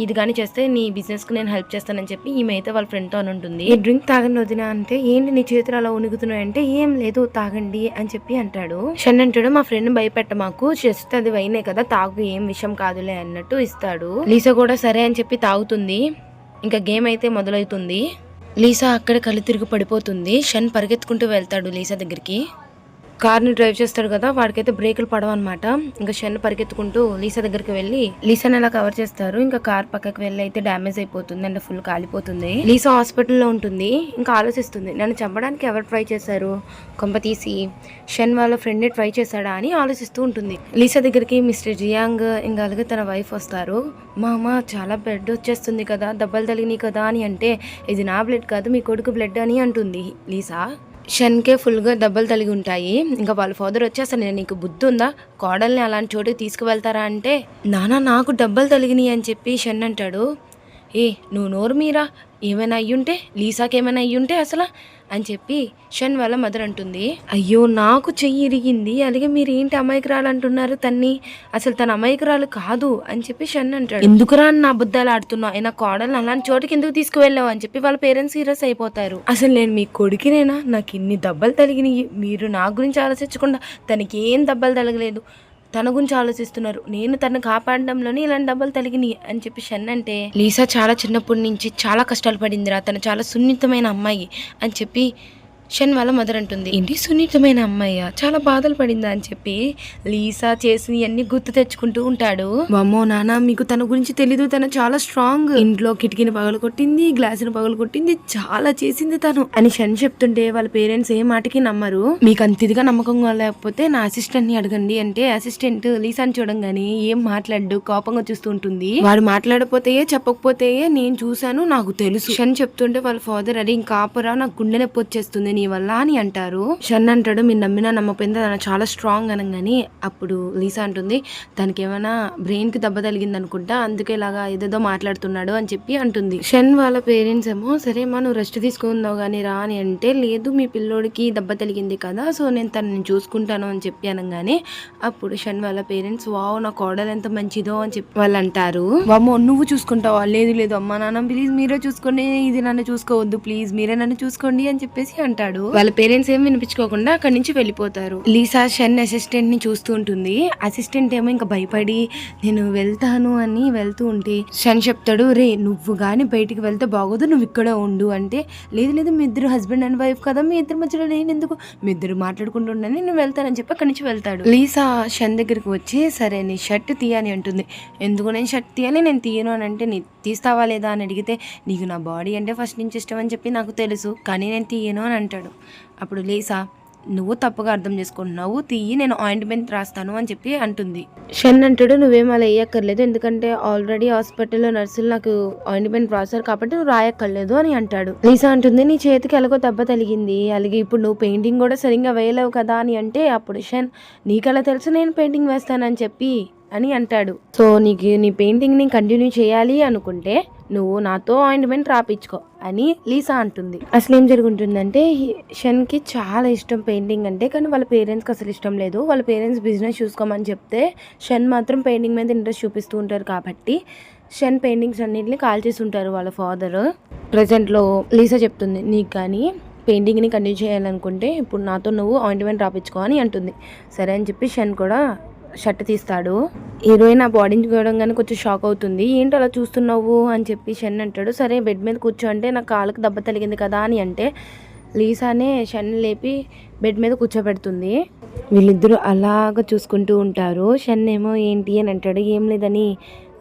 ఇది కానీ చేస్తే నీ బిజినెస్కి నేను హెల్ప్ చేస్తానని చెప్పి ఈమె అయితే వాళ్ళ ఫ్రెండ్తో అని ఉంటుంది. ఈ డ్రింక్ తాగండి వదినా అంటే, ఏంటి నీ చేతులు అలా ఉనుగుతున్నాయంటే, ఏం లేదు తాగండి అని చెప్పి అంటాడు. షన్ అంటాడు, మా ఫ్రెండ్ భయపెట్ట మాకు, జస్ట్ అది వైనే కదా, తాగు, ఏం విషయం కాదులే అన్నట్టు ఇస్తాడు. లీసా కూడా సరే అని చెప్పి తాగుతుంది. ఇంకా గేమ్ అయితే మొదలవుతుంది. లీసా అక్కడ కళ్ళు తిరిగి పడిపోతుంది. షన్ పరిగెత్తుకుంటూ వెళ్తాడు లీసా దగ్గరికి. కార్ని డ్రైవ్ చేస్తాడు కదా, వాడికైతే బ్రేకులు పడవన్నమాట. ఇంకా షన్ పరిగెత్తుకుంటూ లీసా దగ్గరికి వెళ్ళి లీసాని అలా కవర్ చేస్తారు. ఇంకా కార్ పక్కకి వెళ్ళి అయితే డ్యామేజ్ అయిపోతుంది, అంటే ఫుల్ కాలిపోతుంది. లీసా హాస్పిటల్లో ఉంటుంది. ఇంకా ఆలోచిస్తుంది, నన్ను చంపడానికి ఎవరు ట్రై చేశారు, కొంప తీసి షన్ వాళ్ళ ఫ్రెండ్ ట్రై చేశాడా అని ఆలోచిస్తూ ఉంటుంది. లీసా దగ్గరికి మిస్టర్ జియాంగ్ ఇంకా అలాగే తన వైఫ్ వస్తారు. మా అమ్మ చాలా బ్లడ్ వచ్చేస్తుంది కదా, దెబ్బలు తగిలినాయి కదా అని అంటే, ఇది నా బ్లడ్ కాదు మీ కొడుకు బ్లడ్ అని అంటుంది లీసా. షన్కే ఫుల్గా దెబ్బలు తగిలి ఉంటాయి. ఇంకా వాళ్ళ ఫాదర్ వచ్చి, అసలు నేను నీకు బుద్ధి ఉందా, కోడల్ని అలాంటి చోటుకి తీసుకువెళ్తారా అంటే, నానా నాకు దెబ్బలు తగిలినాయి అని చెప్పి షన్ అంటాడు. ఏ నువ్వు నోరు మీరా, ఏమైనా అయ్యుంటే, లీసాకి ఏమైనా అయ్యుంటే అసలు అని చెప్పి షన్ వాళ్ళ మదర్ అంటుంది. అయ్యో నాకు చెయ్యి ఇరిగింది, అలాగే మీరు ఏంటి అమాయకురాలు అంటున్నారు తన్ని, అసలు తన అమాయకురాలు కాదు అని చెప్పి షన్ అంటాడు. ఎందుకురా అని నా అబద్ధాలు ఆడుతున్నావు, అయినా కోడల్ని అలాంటి చోటుకి ఎందుకు తీసుకువెళ్ళావు అని చెప్పి వాళ్ళ పేరెంట్స్ సీరియస్ అయిపోతారు. అసలు నేను మీ కొడుకునేనా, నాకు ఇన్ని దెబ్బలు తగిలినాయి, మీరు నా గురించి ఆలోచించకుండా తనకి ఏం దెబ్బలు తగలేదు, తన గురించి ఆలోచిస్తున్నారు, నేను తనను కాపాడడంలోనే ఇలాంటి దెబ్బలు తగిలినాయి అని చెప్పి షన్ అంటే, లీసా చాలా చిన్నప్పటి నుంచి చాలా కష్టాలు పడిందిరా, తను చాలా సున్నితమైన అమ్మాయి అని చెప్పి షన్ వాళ్ళ మదర్ అంటుంది. ఏంటి సున్నితమైన అమ్మాయ్యా, చాలా బాధలు పడిందా అని చెప్పి లీసా చేసినవన్నీ గుర్తు తెచ్చుకుంటూ ఉంటాడు. అమ్మో నాన్న, మీకు తన గురించి తెలీదు, తను చాలా స్ట్రాంగ్, ఇంట్లో కిటికీని పగలు కొట్టింది, గ్లాసుని పగలు కొట్టింది, చాలా చేసింది తను అని షన్ చెప్తుంటే వాళ్ళ పేరెంట్స్ ఏ మాటకి నమ్మరు. మీకు అంత ఇదిగా నమ్మకం లేకపోతే నా అసిస్టెంట్ ని అడగండి అంటే, అసిస్టెంట్ లీసాని చూడంగానే ఏం మాట్లాడు, కోపంగా చూస్తూ ఉంటుంది. వాడు మాట్లాడపోతే చెప్పకపోతే నేను చూశాను, నాకు తెలుసు షన్ చెప్తుంటే వాళ్ళ ఫాదర్, అది ఇంకా ఆపరా, నాకు గుండె నొప్పి వచ్చేస్తుంది నీ వల్ల అని అంటారు. షన్ అంటాడు, మీరు నమ్మినా నమ్మపోయింది తను చాలా స్ట్రాంగ్ అనగాని, అప్పుడు లీసా అంటుంది, దానికి ఏమైనా బ్రెయిన్ కి దెబ్బ తగిలింది అనుకుంటా, అందుకే ఇలాగా ఏదేదో మాట్లాడుతున్నాడు అని చెప్పి అంటుంది. షన్ వాళ్ళ పేరెంట్స్ ఏమో, సరే మా నువ్వు రెస్ట్ తీసుకుందావు కానీ రా అని అంటే, లేదు మీ పిల్లోడికి దెబ్బ తగిలింది కదా, సో నేను తనని చూసుకుంటాను అని చెప్పి అనగానే, అప్పుడు షన్ వాళ్ళ పేరెంట్స్, వావ్ నా కోడలు ఎంత మంచిదో అని చెప్పి వాళ్ళు అంటారు. వామ్మో నువ్వు చూసుకుంటావా, లేదు లేదు అమ్మా నాన్న ప్లీజ్ మీరే చూసుకోండి, ఇది నన్ను చూసుకోవద్దు ప్లీజ్ మీరే నన్ను చూసుకోండి అని చెప్పేసి అంటాడు. వాళ్ళ పేరెంట్స్ ఏం వినిపించుకోకుండా అక్కడి నుంచి వెళ్ళిపోతారు. లీసా షన్ అసిస్టెంట్ ని చూస్తూ ఉంటుంది. అసిస్టెంట్ ఏమో ఇంకా భయపడి నేను వెళ్తాను అని వెళ్తూ ఉంటే, షన్ చెప్తాడు, రే నువ్వు గాని బయటికి వెళ్తే బాగోదు, నువ్వు ఇక్కడ ఉండు అంటే, లేదు లేదు మీ ఇద్దరు హస్బెండ్ అండ్ వైఫ్ కదా, మీ ఇద్దరు మధ్యలో నేను ఎందుకు, మీ ఇద్దరు మాట్లాడుకుంటుండని నేను వెళ్తానని చెప్పి అక్కడి నుంచి వెళ్తాడు. లీసా షన్ దగ్గరికి వచ్చి, సరే నీ షర్ట్ తీయని అంటుంది. ఎందుకు నేను షర్ట్ తీయాలి, నేను తీయను అని అంటే, నీ తీస్తావా లేదా అని అడిగితే, నీకు నా బాడీ అంటే ఫస్ట్ నుంచి ఇష్టం అని చెప్పి నాకు తెలుసు, కానీ నేను తీయను అని అంటాడు. అప్పుడు లీసా, నువ్వు తప్పుగా అర్థం చేసుకుంటున్నావు, తీయి నేను ఆయింట్మెంట్ రాస్తాను అని చెప్పి అంటుంది. షన్ అంటాడు, నువ్వేం అలా వేయక్కర్లేదు, ఎందుకంటే ఆల్రెడీ హాస్పిటల్లో నర్సులు నాకు ఆయింట్మెంట్ రాస్తారు కాబట్టి నువ్వు రాయక్కర్లేదు అని అంటాడు. లీసా అంటుంది, నీ చేతికి ఎలాగో దెబ్బ తగిలింది, అలాగే ఇప్పుడు నువ్వు పెయింటింగ్ కూడా సరిగ్గా వేయలేవు కదా అని అంటే, అప్పుడు షన్ నీకలా తెలుసు నేను పెయింటింగ్ వేస్తానని చెప్పి అని అంటాడు. సో నీకు నీ పెయింటింగ్ని కంటిన్యూ చేయాలి అనుకుంటే నువ్వు నాతో ఆయింట్మెంట్ రాపించుకో అని లీసా అంటుంది. అసలు ఏం జరుగుతుందంటే షన్కి చాలా ఇష్టం పెయింటింగ్ అంటే, కానీ వాళ్ళ పేరెంట్స్కి అసలు ఇష్టం లేదు. వాళ్ళ పేరెంట్స్ బిజినెస్ చూసుకోమని చెప్తే షన్ మాత్రం పెయింటింగ్ మీద ఇంట్రెస్ట్ చూపిస్తూ ఉంటారు కాబట్టి షన్ పెయింటింగ్స్ అన్నింటినీ కాల్ చేసి ఉంటారు వాళ్ళ ఫాదర్. ప్రజెంట్లో లీసా చెప్తుంది, నీకు కానీ పెయింటింగ్ని కంటిన్యూ చేయాలనుకుంటే ఇప్పుడు నాతో నువ్వు ఆయింట్మెంట్ రాపించుకో అని అంటుంది. సరే అని చెప్పి షన్ కూడా షర్ట్ తీస్తాడు. హీరోయిన్ ఆ బాడీని చూడగానే కొంచెం షాక్ అవుతుంది. ఏంటి అలా చూస్తున్నావు అని చెప్పి షన్ అంటాడు. సరే బెడ్ మీద కూర్చో అంటే నాకు కాళ్ళకి దెబ్బ తగిలింది కదా అని అంటే లీసానే షన్ లేపి బెడ్ మీద కూర్చోబెడుతుంది. వీళ్ళిద్దరూ అలాగ చూసుకుంటూ ఉంటారు. షన్ ఏమో ఏంటి అని అంటాడు. ఏం లేదని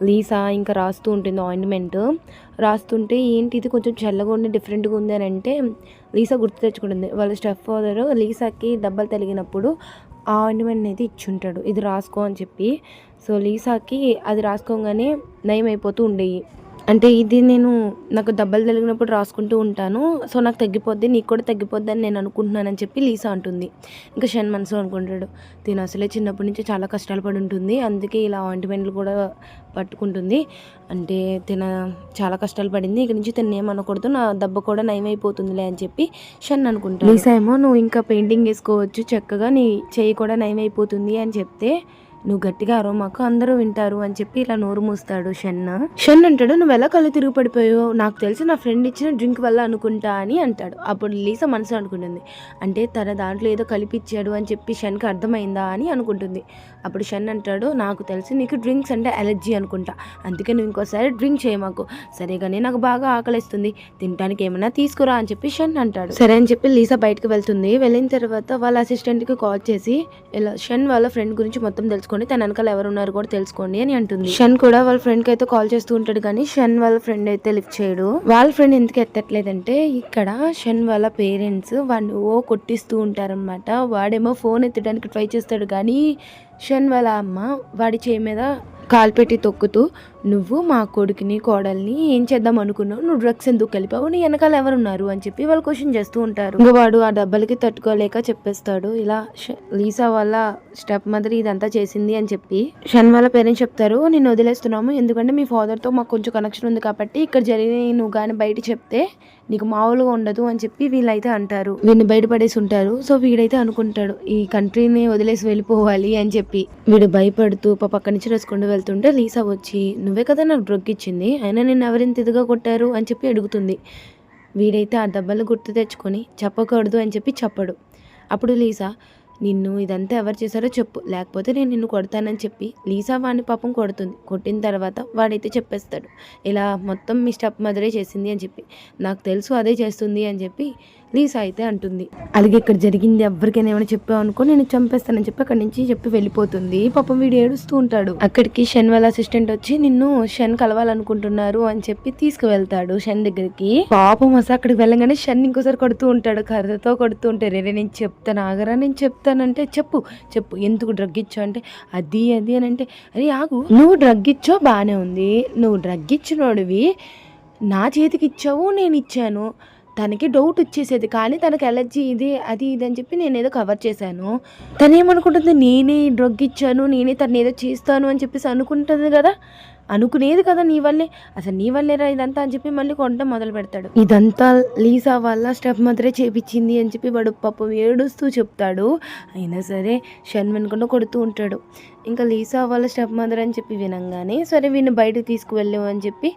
లీసా ఇంకా రాస్తూ ఉంటుంది ఆయింట్మెంట్. రాస్తుంటే ఏంటి ఇది కొంచెం చల్లగా ఉండి డిఫరెంట్గా ఉంది అని అంటే లీసా గుర్తు తెచ్చుకుంటుంది. వాళ్ళ స్టెప్ ఫాదర్ లీసాకి దెబ్బలు తగిలినప్పుడు ఆ ఆయింట్మెంట్ అయితే ఇచ్చుంటాడు, ఇది రాసుకో అని చెప్పి. సో లీసాకి అది రాసుకోగానే నయం అయిపోతూ ఉండేవి. అంటే ఇది నాకు దెబ్బలు తగిలినప్పుడు రాసుకుంటూ ఉంటాను, సో నాకు తగ్గిపోద్ది, నీకు కూడా తగ్గిపోద్ది అని నేను అనుకుంటున్నానని చెప్పి లీసా అంటుంది. ఇంకా షన్ మనసులో అనుకుంటాడు, తిను అసలే చిన్నప్పటి నుంచి చాలా కష్టాలు పడి ఉంటుంది, అందుకే ఇలా ఆయింట్మెంట్లు కూడా పట్టుకుంటుంది. అంటే తిన చాలా కష్టాలు పడింది, ఇక నుంచి తిన్న ఏమనకూడదు, నా దెబ్బ కూడా నయమైపోతుందిలే అని చెప్పి షన్ అనుకుంటాను. లీసా ఏమో నువ్వు ఇంకా పెయింటింగ్ వేసుకోవచ్చు చక్కగా, నీ చెయ్యి కూడా నయమైపోతుంది అని చెప్తే నువ్వు గట్టిగా అరవ మాకు అందరూ వింటారు అని చెప్పి ఇలా నోరు మూస్తాడు షన్ అంటాడు, నువ్వు ఎలా కళ్ళు తిరిగి పడిపోయావు, నాకు తెలిసి నా ఫ్రెండ్ ఇచ్చిన డ్రింక్ వల్ల అనుకుంటా అని అంటాడు. అప్పుడు లీసా మనసు అనుకుంటుంది, అంటే తన దాంట్లో ఏదో కలిపిచ్చాడు అని చెప్పి షన్కి అర్థమైందా అని అనుకుంటుంది. అప్పుడు షన్ అంటాడు, నాకు తెలిసి నీకు డ్రింక్స్ అంటే అలర్జీ అనుకుంటా, అందుకే నువ్వు ఇంకోసారి డ్రింక్ చేయ మాకు, సరే కానీ నాకు బాగా ఆకలిస్తుంది, తినడానికి ఏమైనా తీసుకురా అని చెప్పి షన్ అంటాడు. సరే అని చెప్పి లీసా బయటకు వెళ్తుంది. వెళ్ళిన తర్వాత వాళ్ళ అసిస్టెంట్కి కాల్ చేసి ఇలా షన్ వాళ్ళ ఫ్రెండ్ గురించి మొత్తం తెలుసుకోండి, తన వెనకాల ఎవరున్నారు కూడా తెలుసుకోండి అని అంటుంది. షన్ కూడా వాళ్ళ ఫ్రెండ్ కి అయితే కాల్ చేస్తూ ఉంటాడు, కానీ షన్ వాళ్ళ ఫ్రెండ్ అయితే లిఫ్ట్ చేయడు. వాళ్ళ ఫ్రెండ్ ఎందుకు ఎత్తట్లేదంటే ఇక్కడ షన్ వాళ్ళ పేరెంట్స్ వాడిని కొట్టిస్తూ ఉంటారనమాట. వాడేమో ఫోన్ ఎత్తడానికి ట్రై చేస్తాడు, కానీ షన్ వాళ్ళ అమ్మ వాడి చేయి మీద కాలు పెట్టి తొక్కుతూ, నువ్వు మా కొడుకుని కోడల్ని ఏం చేద్దాం అనుకున్నావు, నువ్వు డ్రగ్స్ ఎందుకు కలిపావు, నీ వెనకాల ఎవరున్నారు అని చెప్పి వాళ్ళు క్వశ్చన్ చేస్తూ ఉంటారు. ఇంకా వాడు ఆ డబ్బలకి తట్టుకోలేక చెప్పేస్తాడు, ఇలా లీసా వాళ్ళ స్టెప్ మదర్ ఇదంతా చేసింది అని చెప్పి. షన్ వాళ్ళ పేరెంట్స్ చెప్తారు, నిన్ను వదిలేస్తున్నాము ఎందుకంటే మీ ఫాదర్తో మాకు కొంచెం కనెక్షన్ ఉంది కాబట్టి, ఇక్కడ జరిగిన నువ్వు కానీ బయట చెప్తే నీకు మామూలుగా ఉండదు అని చెప్పి వీళ్ళైతే అంటారు. వీడిని బయటపడేసి ఉంటారు. సో వీడైతే అనుకుంటాడు ఈ కంట్రీని వదిలేసి వెళ్ళిపోవాలి అని చెప్పి. వీడు భయపడుతూ పక్క నుంచి రాసుకుంటూ వెళ్తుంటే లీసా వచ్చి, నువ్వే కదా నాకు డ్రగ్ ఇచ్చింది, అయినా నిన్ను ఎవరింత ఇదిగా కొట్టారు అని చెప్పి అడుగుతుంది. వీడైతే ఆ దెబ్బలు గుర్తు తెచ్చుకొని చెప్పకూడదు అని చెప్పి చెప్పడు. అప్పుడు లీసా, నిన్ను ఇదంతా ఎవరు చేశారో చెప్పు, లేకపోతే నేను నిన్ను కొడతానని చెప్పి లీసా వాడిని పాపం కొడుతుంది. కొట్టిన తర్వాత వాడైతే చెప్పేస్తాడు, ఇలా మొత్తం మీ స్టెప్ మదరే చేసింది అని చెప్పి. నాకు తెలుసు అదే చేస్తుంది అని చెప్పి లీసా అయితే అంటుంది. అలాగే ఇక్కడ జరిగింది ఎవరికైనా ఏమైనా చెప్పావు అనుకో నేను చంపేస్తానని చెప్పి అక్కడి నుంచి చెప్పి వెళ్ళిపోతుంది. పాపం వీడు ఏడుస్తూ ఉంటాడు. అక్కడికి షన్ వాళ్ళ అసిస్టెంట్ వచ్చి నిన్ను షన్ కలవాలనుకుంటున్నారు అని చెప్పి తీసుకువెళ్తాడు షన్ దగ్గరికి. పాపం అసలు అక్కడికి వెళ్ళగానే షన్ ఇంకోసారి కొడుతూ ఉంటాడు, కర్రతో కొడుతూ ఉంటారు. రే నేను చెప్తాను ఆగరా, నేను చెప్తానంటే చెప్పు ఎందుకు డ్రగ్ ఇచ్చావు అంటే అది అని అంటే, అరే ఆగు, నువ్వు డ్రగ్ ఇచ్చావు బాగానే ఉంది, నువ్వు డ్రగ్ ఇచ్చినోడివి నా చేతికి ఇచ్చావు, నేను ఇచ్చాను, తనకి డౌట్ వచ్చేసేది, కానీ తనకి ఎలర్జీ ఇది అది ఇది అని చెప్పి నేను ఏదో కవర్ చేశాను. తనేమనుకుంటుంది, నేనే డ్రగ్ ఇచ్చాను, నేనే తను ఏదో చేస్తాను అని చెప్పేసి అనుకుంటుంది కదా, అనుకునేది కదా నీ వల్లే, అసలు నీ వల్లేరా ఇదంతా అని చెప్పి మళ్ళీ కొనడం మొదలు పెడతాడు. ఇదంతా లీసా వాళ్ళ స్టెప్ మదరే చేపించింది అని చెప్పి వాడు పాపం ఏడుస్తూ చెప్తాడు. అయినా సరే షన్ వెనుకుండా కొడుతూ ఉంటాడు. ఇంకా లీసా వాళ్ళ స్టెప్ మదర్ అని చెప్పి వినంగానే సరే వీడిని బయటకు తీసుకువెళ్ళావు అని చెప్పి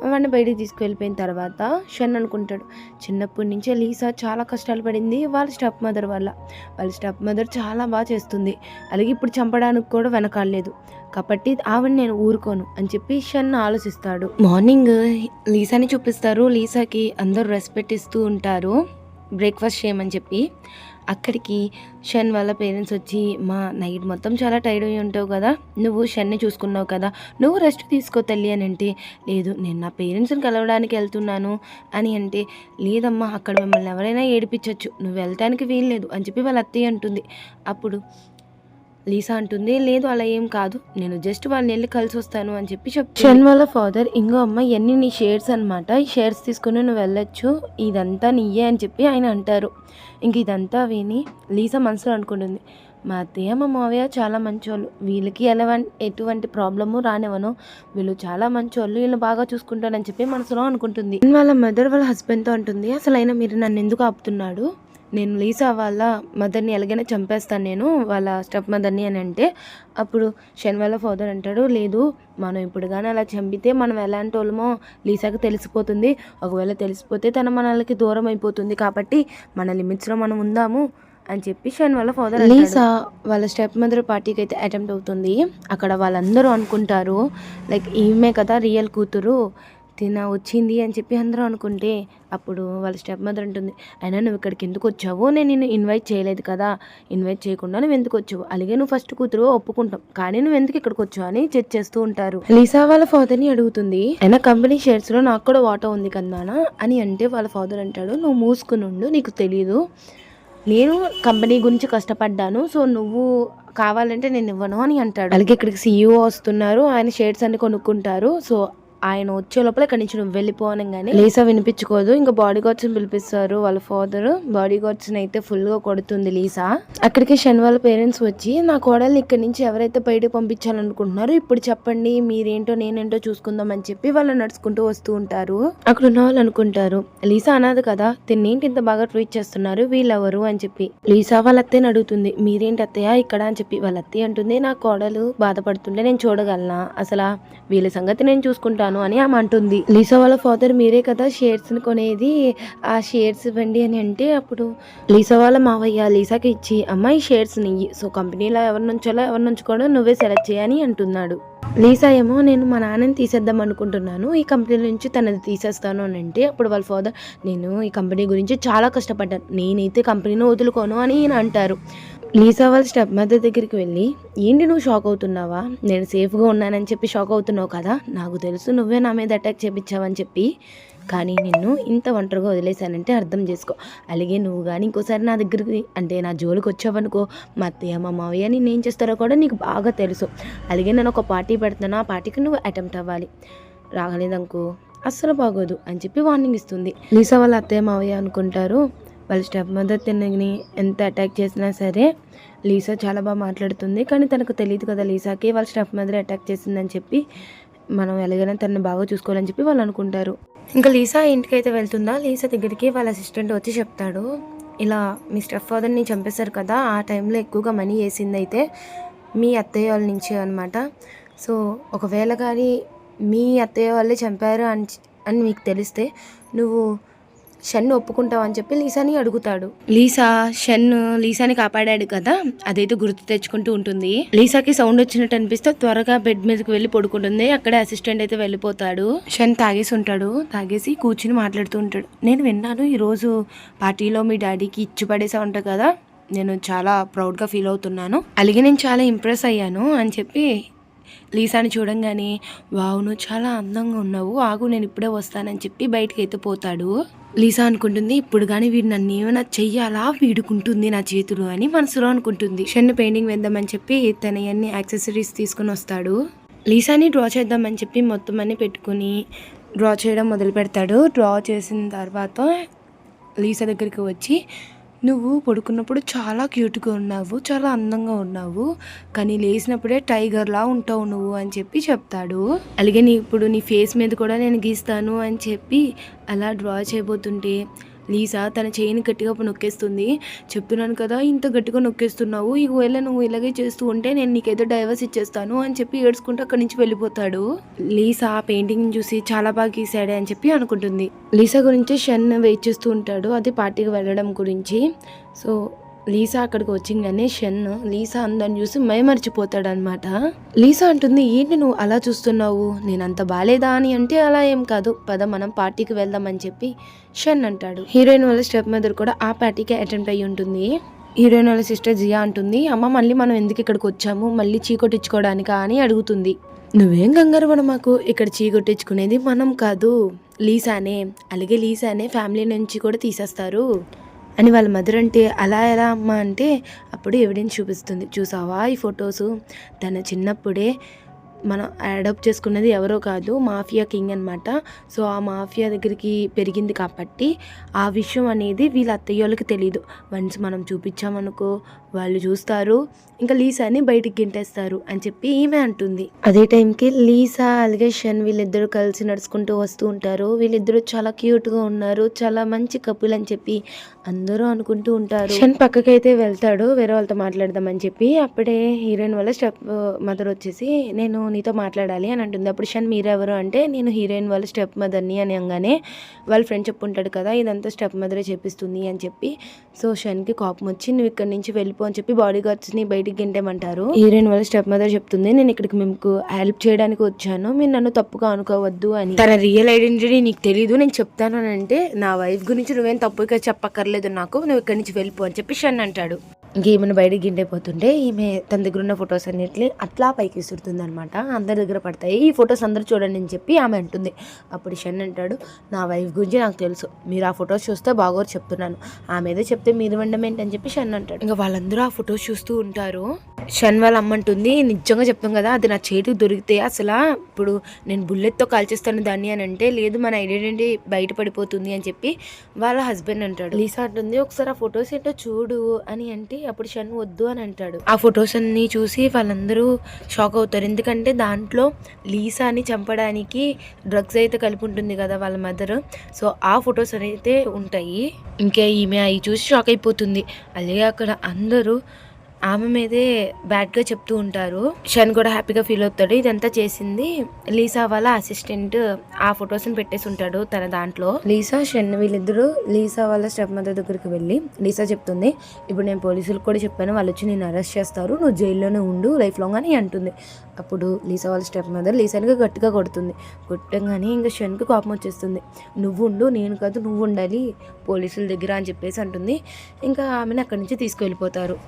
వాడిని బయటికి తీసుకువెళ్ళిపోయిన తర్వాత షన్ అనుకుంటాడు, చిన్నప్పటి నుంచే లీసా చాలా కష్టాలు పడింది వాళ్ళ స్టెప్ మదర్ వల్ల, వాళ్ళ స్టెప్ మదర్ చాలా బాగా చేస్తుంది, అలాగే ఇప్పుడు చంపడానికి కూడా వెనకాడలేదు, కాబట్టి ఆవిడ నేను ఊరుకోను అని చెప్పి షన్ ఆలోచిస్తాడు. మార్నింగ్ లీసాని చూపిస్తారు. లీసాకి అందరూ రెస్పెక్ట్ ఇస్తూ ఉంటారు బ్రేక్ఫాస్ట్ చేయమని చెప్పి. అక్కడికి షన్ వాళ్ళ పేరెంట్స్ వచ్చి, మా నైట్ మొత్తం చాలా టైర్డ్ అయి ఉంటావు కదా, నువ్వు షన్ని చూసుకున్నావు కదా, నువ్వు రెస్ట్ తీసుకో తల్లి అని అంటే, లేదు నేను నా పేరెంట్స్ని కలవడానికి వెళ్తున్నాను అని అంటే, లేదమ్మా అక్కడ మిమ్మల్ని ఎవరైనా ఏడిపించవచ్చు, నువ్వు వెళ్ళటానికి వీల్లేదు అని చెప్పి వాళ్ళ అత్తయ్య అంటుంది. అప్పుడు లీసా అంటుంది, లేదు అలా ఏం కాదు, నేను జస్ట్ వాళ్ళని వెళ్ళి కలిసి వస్తాను అని చెప్పి షన్ వాళ్ళ ఫాదర్, ఇంకో అమ్మ ఇవన్నీ నీ షేర్స్ అనమాట, ఈ షేర్స్ తీసుకుని నువ్వు వెళ్ళొచ్చు, ఇదంతా నీయే అని చెప్పి ఆయన అంటారు. ఇంక ఇదంతా విని లీసా మనసులో అనుకుంటుంది, మా అత్తయ్య మా మావయ్య చాలా మంచోళ్ళు, వీళ్ళకి ఎటువంటి ప్రాబ్లము రానివ్వను, వీళ్ళు చాలా మంచోళ్ళు, వీళ్ళు బాగా చూసుకుంటానని చెప్పి మనసులో అనుకుంటుంది. వాళ్ళ మదర్ వాళ్ళ హస్బెండ్తో అంటుంది, అసలు అయినా మీరు నన్ను ఎందుకు ఆపుతున్నాడు, నేను లీసా వాళ్ళ మదర్ని ఎలాగైనా చంపేస్తాను నేను వాళ్ళ స్టెప్ మదర్ని అని అంటే, అప్పుడు షన్ వాళ్ళ ఫాదర్ అంటాడు, లేదు మనం ఇప్పుడు కానీ అలా చంపితే మనం ఎలాంటి వాళ్ళమో లీసాకి తెలిసిపోతుంది, ఒకవేళ తెలిసిపోతే తన మనకి దూరం అయిపోతుంది, కాబట్టి మన లిమిట్స్లో మనం ఉందాము అని చెప్పి షన్ వాళ్ళ ఫాదర్. లీసా వాళ్ళ స్టెప్ మదర్ పార్టీకి అయితే అటెంప్ట్ అవుతుంది. అక్కడ వాళ్ళందరూ అనుకుంటారు లైక్ ఈమె కదా రియల్ కూతురు, తిన వచ్చింది అని చెప్పి అందరూ అనుకుంటే, అప్పుడు వాళ్ళ స్టెప్ మదర్ ఉంటుంది, అయినా నువ్వు ఇక్కడికి ఎందుకు వచ్చావు, నేను నిన్ను ఇన్వైట్ చేయలేదు కదా, ఇన్వైట్ చేయకుండా నువ్వు ఎందుకు వచ్చావు, అలాగే నువ్వు ఫస్ట్ కూతురు ఒప్పుకుంటాం, కానీ నువ్వు ఎందుకు ఇక్కడికి వచ్చావు అని చెక్ చేస్తూ ఉంటారు. లీసా వాళ్ళ ఫాదర్ని అడుగుతుంది, అయినా కంపెనీ షేర్స్లో నాకు కూడా వాటా ఉంది కన్నానా అని అంటే, వాళ్ళ ఫాదర్ అంటాడు, నువ్వు మూసుకుని ఉండు, నీకు తెలీదు, నేను కంపెనీ గురించి కష్టపడ్డాను, సో నువ్వు కావాలంటే నేను ఇవ్వను అని అంటాడు. అలాగే ఇక్కడికి సీఈఓ వస్తున్నారు, ఆయన షేర్స్ అన్ని కొనుక్కుంటారు, సో ఆయన వచ్చే లోపల ఇక్కడి నుంచి నువ్వు వెళ్ళిపోవనంగానే లీసా వినిపించుకోదు, ఇంకా బాడీ గార్డ్స్ని పిలిపిస్తారు వాళ్ళ ఫాదర్, బాడీ గార్డ్స్ని అయితే ఫుల్గా కొడుతుంది లీసా. అక్కడికి షన్ వాళ్ళ పేరెంట్స్ వచ్చి, నా కోడల్ని ఇక్కడి నుంచి ఎవరైతే బయటకు పంపించాలనుకుంటున్నారో ఇప్పుడు చెప్పండి, మీరేంటో నేనేంటో చూసుకుందాం అని చెప్పి వాళ్ళు నడుచుకుంటూ వస్తూ ఉంటారు. అక్కడ ఉన్న వాళ్ళు అనుకుంటారు, లీసా అనాథ కదా, తిన్నేంటి ఇంత బాగా ట్రీట్ చేస్తున్నారు, వీళ్ళెవరు అని చెప్పి. లీసా వాళ్ళ అత్తయ్యని అడుగుతుంది, మీరేంటి అత్తయ్య ఇక్కడ అని చెప్పి. వాళ్ళ అత్తయ్య అంటుంది, నా కోడలు బాధపడుతుంటే నేను చూడగలనా, అసలు వీళ్ళ సంగతి నేను చూసుకుంటాను అని ఆమె అంటుంది. లీసా వాళ్ళ ఫాదర్, మీరే కదా షేర్స్ ని కొనేది, ఆ షేర్స్ ఇవ్వండి అని అంటే, అప్పుడు లీసా వాళ్ళ మావయ్య లీసాకి ఇచ్చి, అమ్మాయి షేర్స్ ని, సో కంపెనీలో ఎవరి నుంచోలో ఎవరి నుంచి కూడా నువ్వే సెలెక్ట్ చేయని అంటున్నాడు. లీసా ఏమో, నేను మా నాన్నని తీసేద్దాం అనుకుంటున్నాను, ఈ కంపెనీ నుంచి తనది తీసేస్తాను అని అంటే, అప్పుడు వాళ్ళ ఫాదర్, నేను ఈ కంపెనీ గురించి చాలా కష్టపడ్డాను, నేనైతే కంపెనీని వదులుకోను అని ఈయన అంటారు. లీసా వాళ్ళ స్టెప్ మదర్ దగ్గరికి వెళ్ళి, ఏంటి నువ్వు షాక్ అవుతున్నావా, నేను సేఫ్గా ఉన్నానని చెప్పి షాక్ అవుతున్నావు కదా, నాకు తెలుసు నువ్వే నా మీద అటాక్ చేపించావని చెప్పి, కానీ నిన్ను ఇంత ఒంటరిగా వదిలేశానంటే అర్థం చేసుకో, అలాగే నువ్వు కానీ ఇంకోసారి నా దగ్గరికి అంటే నా జోలికి వచ్చావనుకో, మా అత్తయ్య మా మావయ్య నేను ఏం చేస్తారో కూడా నీకు బాగా తెలుసు, అలాగే నేను ఒక పార్టీ పెడుతున్నా, ఆ పార్టీకి నువ్వు అటెంప్ట్ అవ్వాలి, రాగలేదనుకో అస్సలు బాగోదు అని చెప్పి వార్నింగ్ ఇస్తుంది. లీసా వాళ్ళ అత్తయ్య మావయ్య అనుకుంటారు, వాళ్ళ స్టెప్ మదర్ తిన్నని ఎంత అటాక్ చేసినా సరే లీసా చాలా బాగా మాట్లాడుతుంది, కానీ తనకు తెలియదు కదా లీసాకి వాళ్ళ స్టెప్ మదర్ అటాక్ చేసిందని చెప్పి, మనం ఎలాగైనా తనని బాగా చూసుకోవాలని చెప్పి వాళ్ళు అనుకుంటారు. ఇంకా లీసా ఇంటికైతే వెళ్తుందా, లీసా దగ్గరికి వాళ్ళ అసిస్టెంట్ వచ్చి చెప్తాడు, ఇలా మీ స్టెప్ ఫాదర్ని చంపేశారు కదా, ఆ టైంలో ఎక్కువగా మనీ వేసింది అయితే మీ అత్తయ్య వాళ్ళ నుంచి అనమాట, సో ఒకవేళ కానీ మీ అత్తయ్య వాళ్ళే చంపారు అని మీకు తెలిస్తే నువ్వు షన్ ఒప్పుకుంటావు అని చెప్పి లీసాని అడుగుతాడు. లీసాని కాపాడాడు కదా, అదైతే గుర్తు తెచ్చుకుంటూ ఉంటుంది. లీసాకి సౌండ్ వచ్చినట్టు అనిపిస్తే త్వరగా బెడ్ మీదకి వెళ్ళి పడుకుంటుంది. అక్కడే అసిస్టెంట్ అయితే వెళ్ళిపోతాడు. షన్ తాగేసి ఉంటాడు, తాగేసి కూర్చుని మాట్లాడుతూ ఉంటాడు, నేను విన్నాను ఈరోజు పార్టీలో మీ డాడీకి ఇచ్చి పడేసా ఉంటావు కదా, నేను చాలా ప్రౌడ్గా ఫీల్ అవుతున్నాను, అలాగే నేను చాలా ఇంప్రెస్ అయ్యాను అని చెప్పి లీసాని చూడంగానే, వావ్ నువ్వు చాలా అందంగా ఉన్నావు, ఆగు నేను ఇప్పుడే వస్తానని చెప్పి బయటకి అయితే పోతాడు. లీసా అనుకుంటుంది, ఇప్పుడు కానీ వీడు నన్ను ఏమైనా చెయ్యాలా, వీడుకుంటుంది నా చేతులు అని మనసులో అనుకుంటుంది. షన్ పెయింటింగ్ వేద్దామని చెప్పి తన అన్ని యాక్సెసరీస్ తీసుకుని వస్తాడు. లీసాని డ్రా చేద్దామని చెప్పి మొత్తం అన్ని పెట్టుకుని డ్రా చేయడం మొదలు పెడతాడు. డ్రా చేసిన తర్వాత లీసా దగ్గరికి వచ్చి, నువ్వు పడుకున్నప్పుడు చాలా క్యూట్గా ఉన్నావు, చాలా అందంగా ఉన్నావు, కానీ లేచినప్పుడే టైగర్లా ఉంటావు నువ్వు అని చెప్పి చెప్తాడు. అలాగే ఇప్పుడు నీ ఫేస్ మీద కూడా నేను గీస్తాను అని చెప్పి అలా డ్రా చేయబోతుంటే లీసా తన చేయిని గట్టిగా నొక్కేస్తుంది. చెప్తున్నాను కదా ఇంత గట్టిగా నొక్కేస్తున్నావు, ఒకవేళ నువ్వు ఇలాగే చేస్తూ ఉంటే నేను నీకేదో డైవర్స్ ఇచ్చేస్తాను అని చెప్పి ఏడ్చుకుంటూ అక్కడి నుంచి వెళ్ళిపోతాడు. లీసా పెయింటింగ్ చూసి చాలా బాగా గీసాడే అని చెప్పి అనుకుంటుంది. లీసా గురించి షన్ వెయిట్ చేస్తూ ఉంటాడు, అది పార్టీకి వెళ్ళడం గురించి. సో లీసా అక్కడికి వచ్చింగానే షన్ లీసా అందాన్ని చూసి మైమర్చిపోతాడు అనమాట. లీసా అంటుంది, ఏంటి నువ్వు అలా చూస్తున్నావు, నేను అంత బాలేదా అని అంటే, అలా ఏం కాదు పద మనం పార్టీకి వెళ్దామని చెప్పి షన్ అంటాడు. హీరోయిన్ వాళ్ళ స్టెప్ మదర్ కూడా ఆ పార్టీకి అటెంప్ట్ అయ్యి ఉంటుంది. హీరోయిన్ వాళ్ళ సిస్టర్ జియా అంటుంది, అమ్మ మళ్ళీ మనం ఎందుకు ఇక్కడికి వచ్చాము, మళ్ళీ చీకొట్టించుకోవడానికా అని అడుగుతుంది. నువ్వేం కంగారు పడ మాకు, ఇక్కడ చీకొట్టించుకునేది మనం కాదు లీసానే, అలాగే లీసానే ఫ్యామిలీ నుంచి కూడా తీసేస్తారు అని వాళ్ళ మదర్ అంటే, అలా ఎలా అమ్మ అంటే, అప్పుడు ఎవిడెన్స్ చూపిస్తుంది, చూసావా ఈ ఫొటోసు, తన చిన్నప్పుడే మనం అడాప్ట్ చేసుకున్నది ఎవరో కాదు, మాఫియా కింగ్ అనమాట. సో ఆ మాఫియా దగ్గరికి పెరిగింది కాబట్టి ఆ విషయం అనేది వీళ్ళ అత్తయ్య వాళ్ళకి తెలీదు. వన్స్ మనం చూపించామనుకో వాళ్ళు చూస్తారు, ఇంకా లీసాని బయటికి గింటేస్తారు అని చెప్పి ఈమె అంటుంది. అదే టైంకి లీసా అలాగే షన్ వీళ్ళిద్దరూ కలిసి నడుచుకుంటూ వస్తూ ఉంటారు. వీళ్ళిద్దరూ చాలా క్యూట్గా ఉన్నారు, చాలా మంచి కపుల్ అని చెప్పి అందరూ అనుకుంటూ ఉంటారు. షన్ పక్కకైతే వెళ్తాడు వేరే వాళ్ళతో మాట్లాడదామని చెప్పి. అప్పుడే హీరోయిన్ వాళ్ళ స్టెప్ మదర్ వచ్చేసి నేను నీతో మాట్లాడాలి అని అంటుంది. అప్పుడు షన్ మీరెవరు అంటే నేను హీరోయిన్ వాళ్ళ స్టెప్ మదర్ని అని అనగానే వాళ్ళ ఫ్రెండ్ చెప్పుంటాడు కదా ఇదంతా స్టెప్ మదరే చేపిస్తుంది అని చెప్పి. సో షన్కి కోపం వచ్చి నువ్వు ఇక్కడ నుంచి వెళ్ళిపో అని చెప్పి బాడీ గార్డ్స్ని బయటికి గింటేమంటారు. హీరోయిన్ వాళ్ళ స్టెప్ మదర్ చెప్తుంది నేను ఇక్కడికి మీకు హెల్ప్ చేయడానికి వచ్చాను, మీరు నన్ను తప్పుగా అనుకోవద్దు అని. తన రియల్ ఐడెంటిటీ నీకు తెలీదు, నేను చెప్తాను అని అంటే నా వైఫ్ గురించి నువ్వేం తప్పుగా చెప్పక్కర్లేదు నాకు, నువ్వు ఇక్కడి నుంచి వెళ్ళిపో అని చెప్పి షన్ అంటాడు. ఇంకేమైనా బయటకి గిండైపోతుంటే ఈమె తన దగ్గర ఉన్న ఫొటోస్ అన్నిటిని అట్లా పైకి విసురుతుంది అనమాట. అందరి దగ్గర పడతాయి, ఈ ఫొటోస్ అందరూ చూడండి అని చెప్పి ఆమె అంటుంది. అప్పుడు షన్ అంటాడు నా వైఫ్ గురించి నాకు తెలుసు, మీరు ఆ ఫొటోస్ చూస్తే బాగోరు చెప్తున్నాను, ఆమె ఏదో చెప్తే మీరు వినడం ఏంటి అని చెప్పి షన్ అంటాడు. ఇంకా వాళ్ళందరూ ఆ ఫొటోస్ చూస్తూ ఉంటారు. షన్ వాళ్ళ అమ్మ అంటుంది నిజంగా చెప్తాం కదా అది నా చేతికి దొరికితే అసలు ఇప్పుడు నేను బుల్లెట్తో కాల్చేస్తాను దాన్ని అని అంటే లేదు మన ఐడెంటిటీ బయట పడిపోతుంది అని చెప్పి వాళ్ళ హస్బెండ్ అంటాడు. లీసా అంటుంది ఒకసారి ఆ ఫొటోస్ ఏంటో చూడు అని అంటే అప్పుడు షన్ వద్దు అని అంటాడు. ఆ ఫొటోస్ అన్ని చూసి వాళ్ళందరూ షాక్ అవుతారు. ఎందుకంటే దాంట్లో లీసాని చంపడానికి డ్రగ్స్ అయితే కలిపి ఉంటుంది కదా వాళ్ళ మదర్. సో ఆ ఫొటోస్ అయితే ఉంటాయి. ఇంకా ఈమె అవి చూసి షాక్ అయిపోతుంది. అలాగే అక్కడ అందరూ ఆమె మీదే బ్యాడ్గా చెప్తూ ఉంటారు. షన్ కూడా హ్యాపీగా ఫీల్ అవుతాడు. ఇదంతా చేసింది లీసా వాళ్ళ అసిస్టెంట్ ఆ ఫొటోస్ని పెట్టేసి ఉంటాడు తన దాంట్లో. లీసా షన్ వీళ్ళిద్దరూ లీసా వాళ్ళ స్టెప్ మదర్ దగ్గరికి వెళ్ళి లీసా చెప్తుంది ఇప్పుడు నేను పోలీసులకు కూడా చెప్పాను, వాళ్ళు వచ్చి నేను అరెస్ట్ చేస్తారు, నువ్వు జైల్లోనే ఉండు లైఫ్ లాంగ్ అని అంటుంది. అప్పుడు లీసా వాళ్ళ స్టెప్ మదర్ లీసానికి గట్టిగా కొడుతుంది. కొట్టంగానే ఇంకా షన్కి కోపం వచ్చేస్తుంది. నువ్వు ఉండు, నేను కాదు నువ్వు ఉండాలి పోలీసుల దగ్గర అని చెప్పేసి అంటుంది. ఇంకా ఆమెను అక్కడి నుంచి తీసుకువెళ్ళిపోతారు.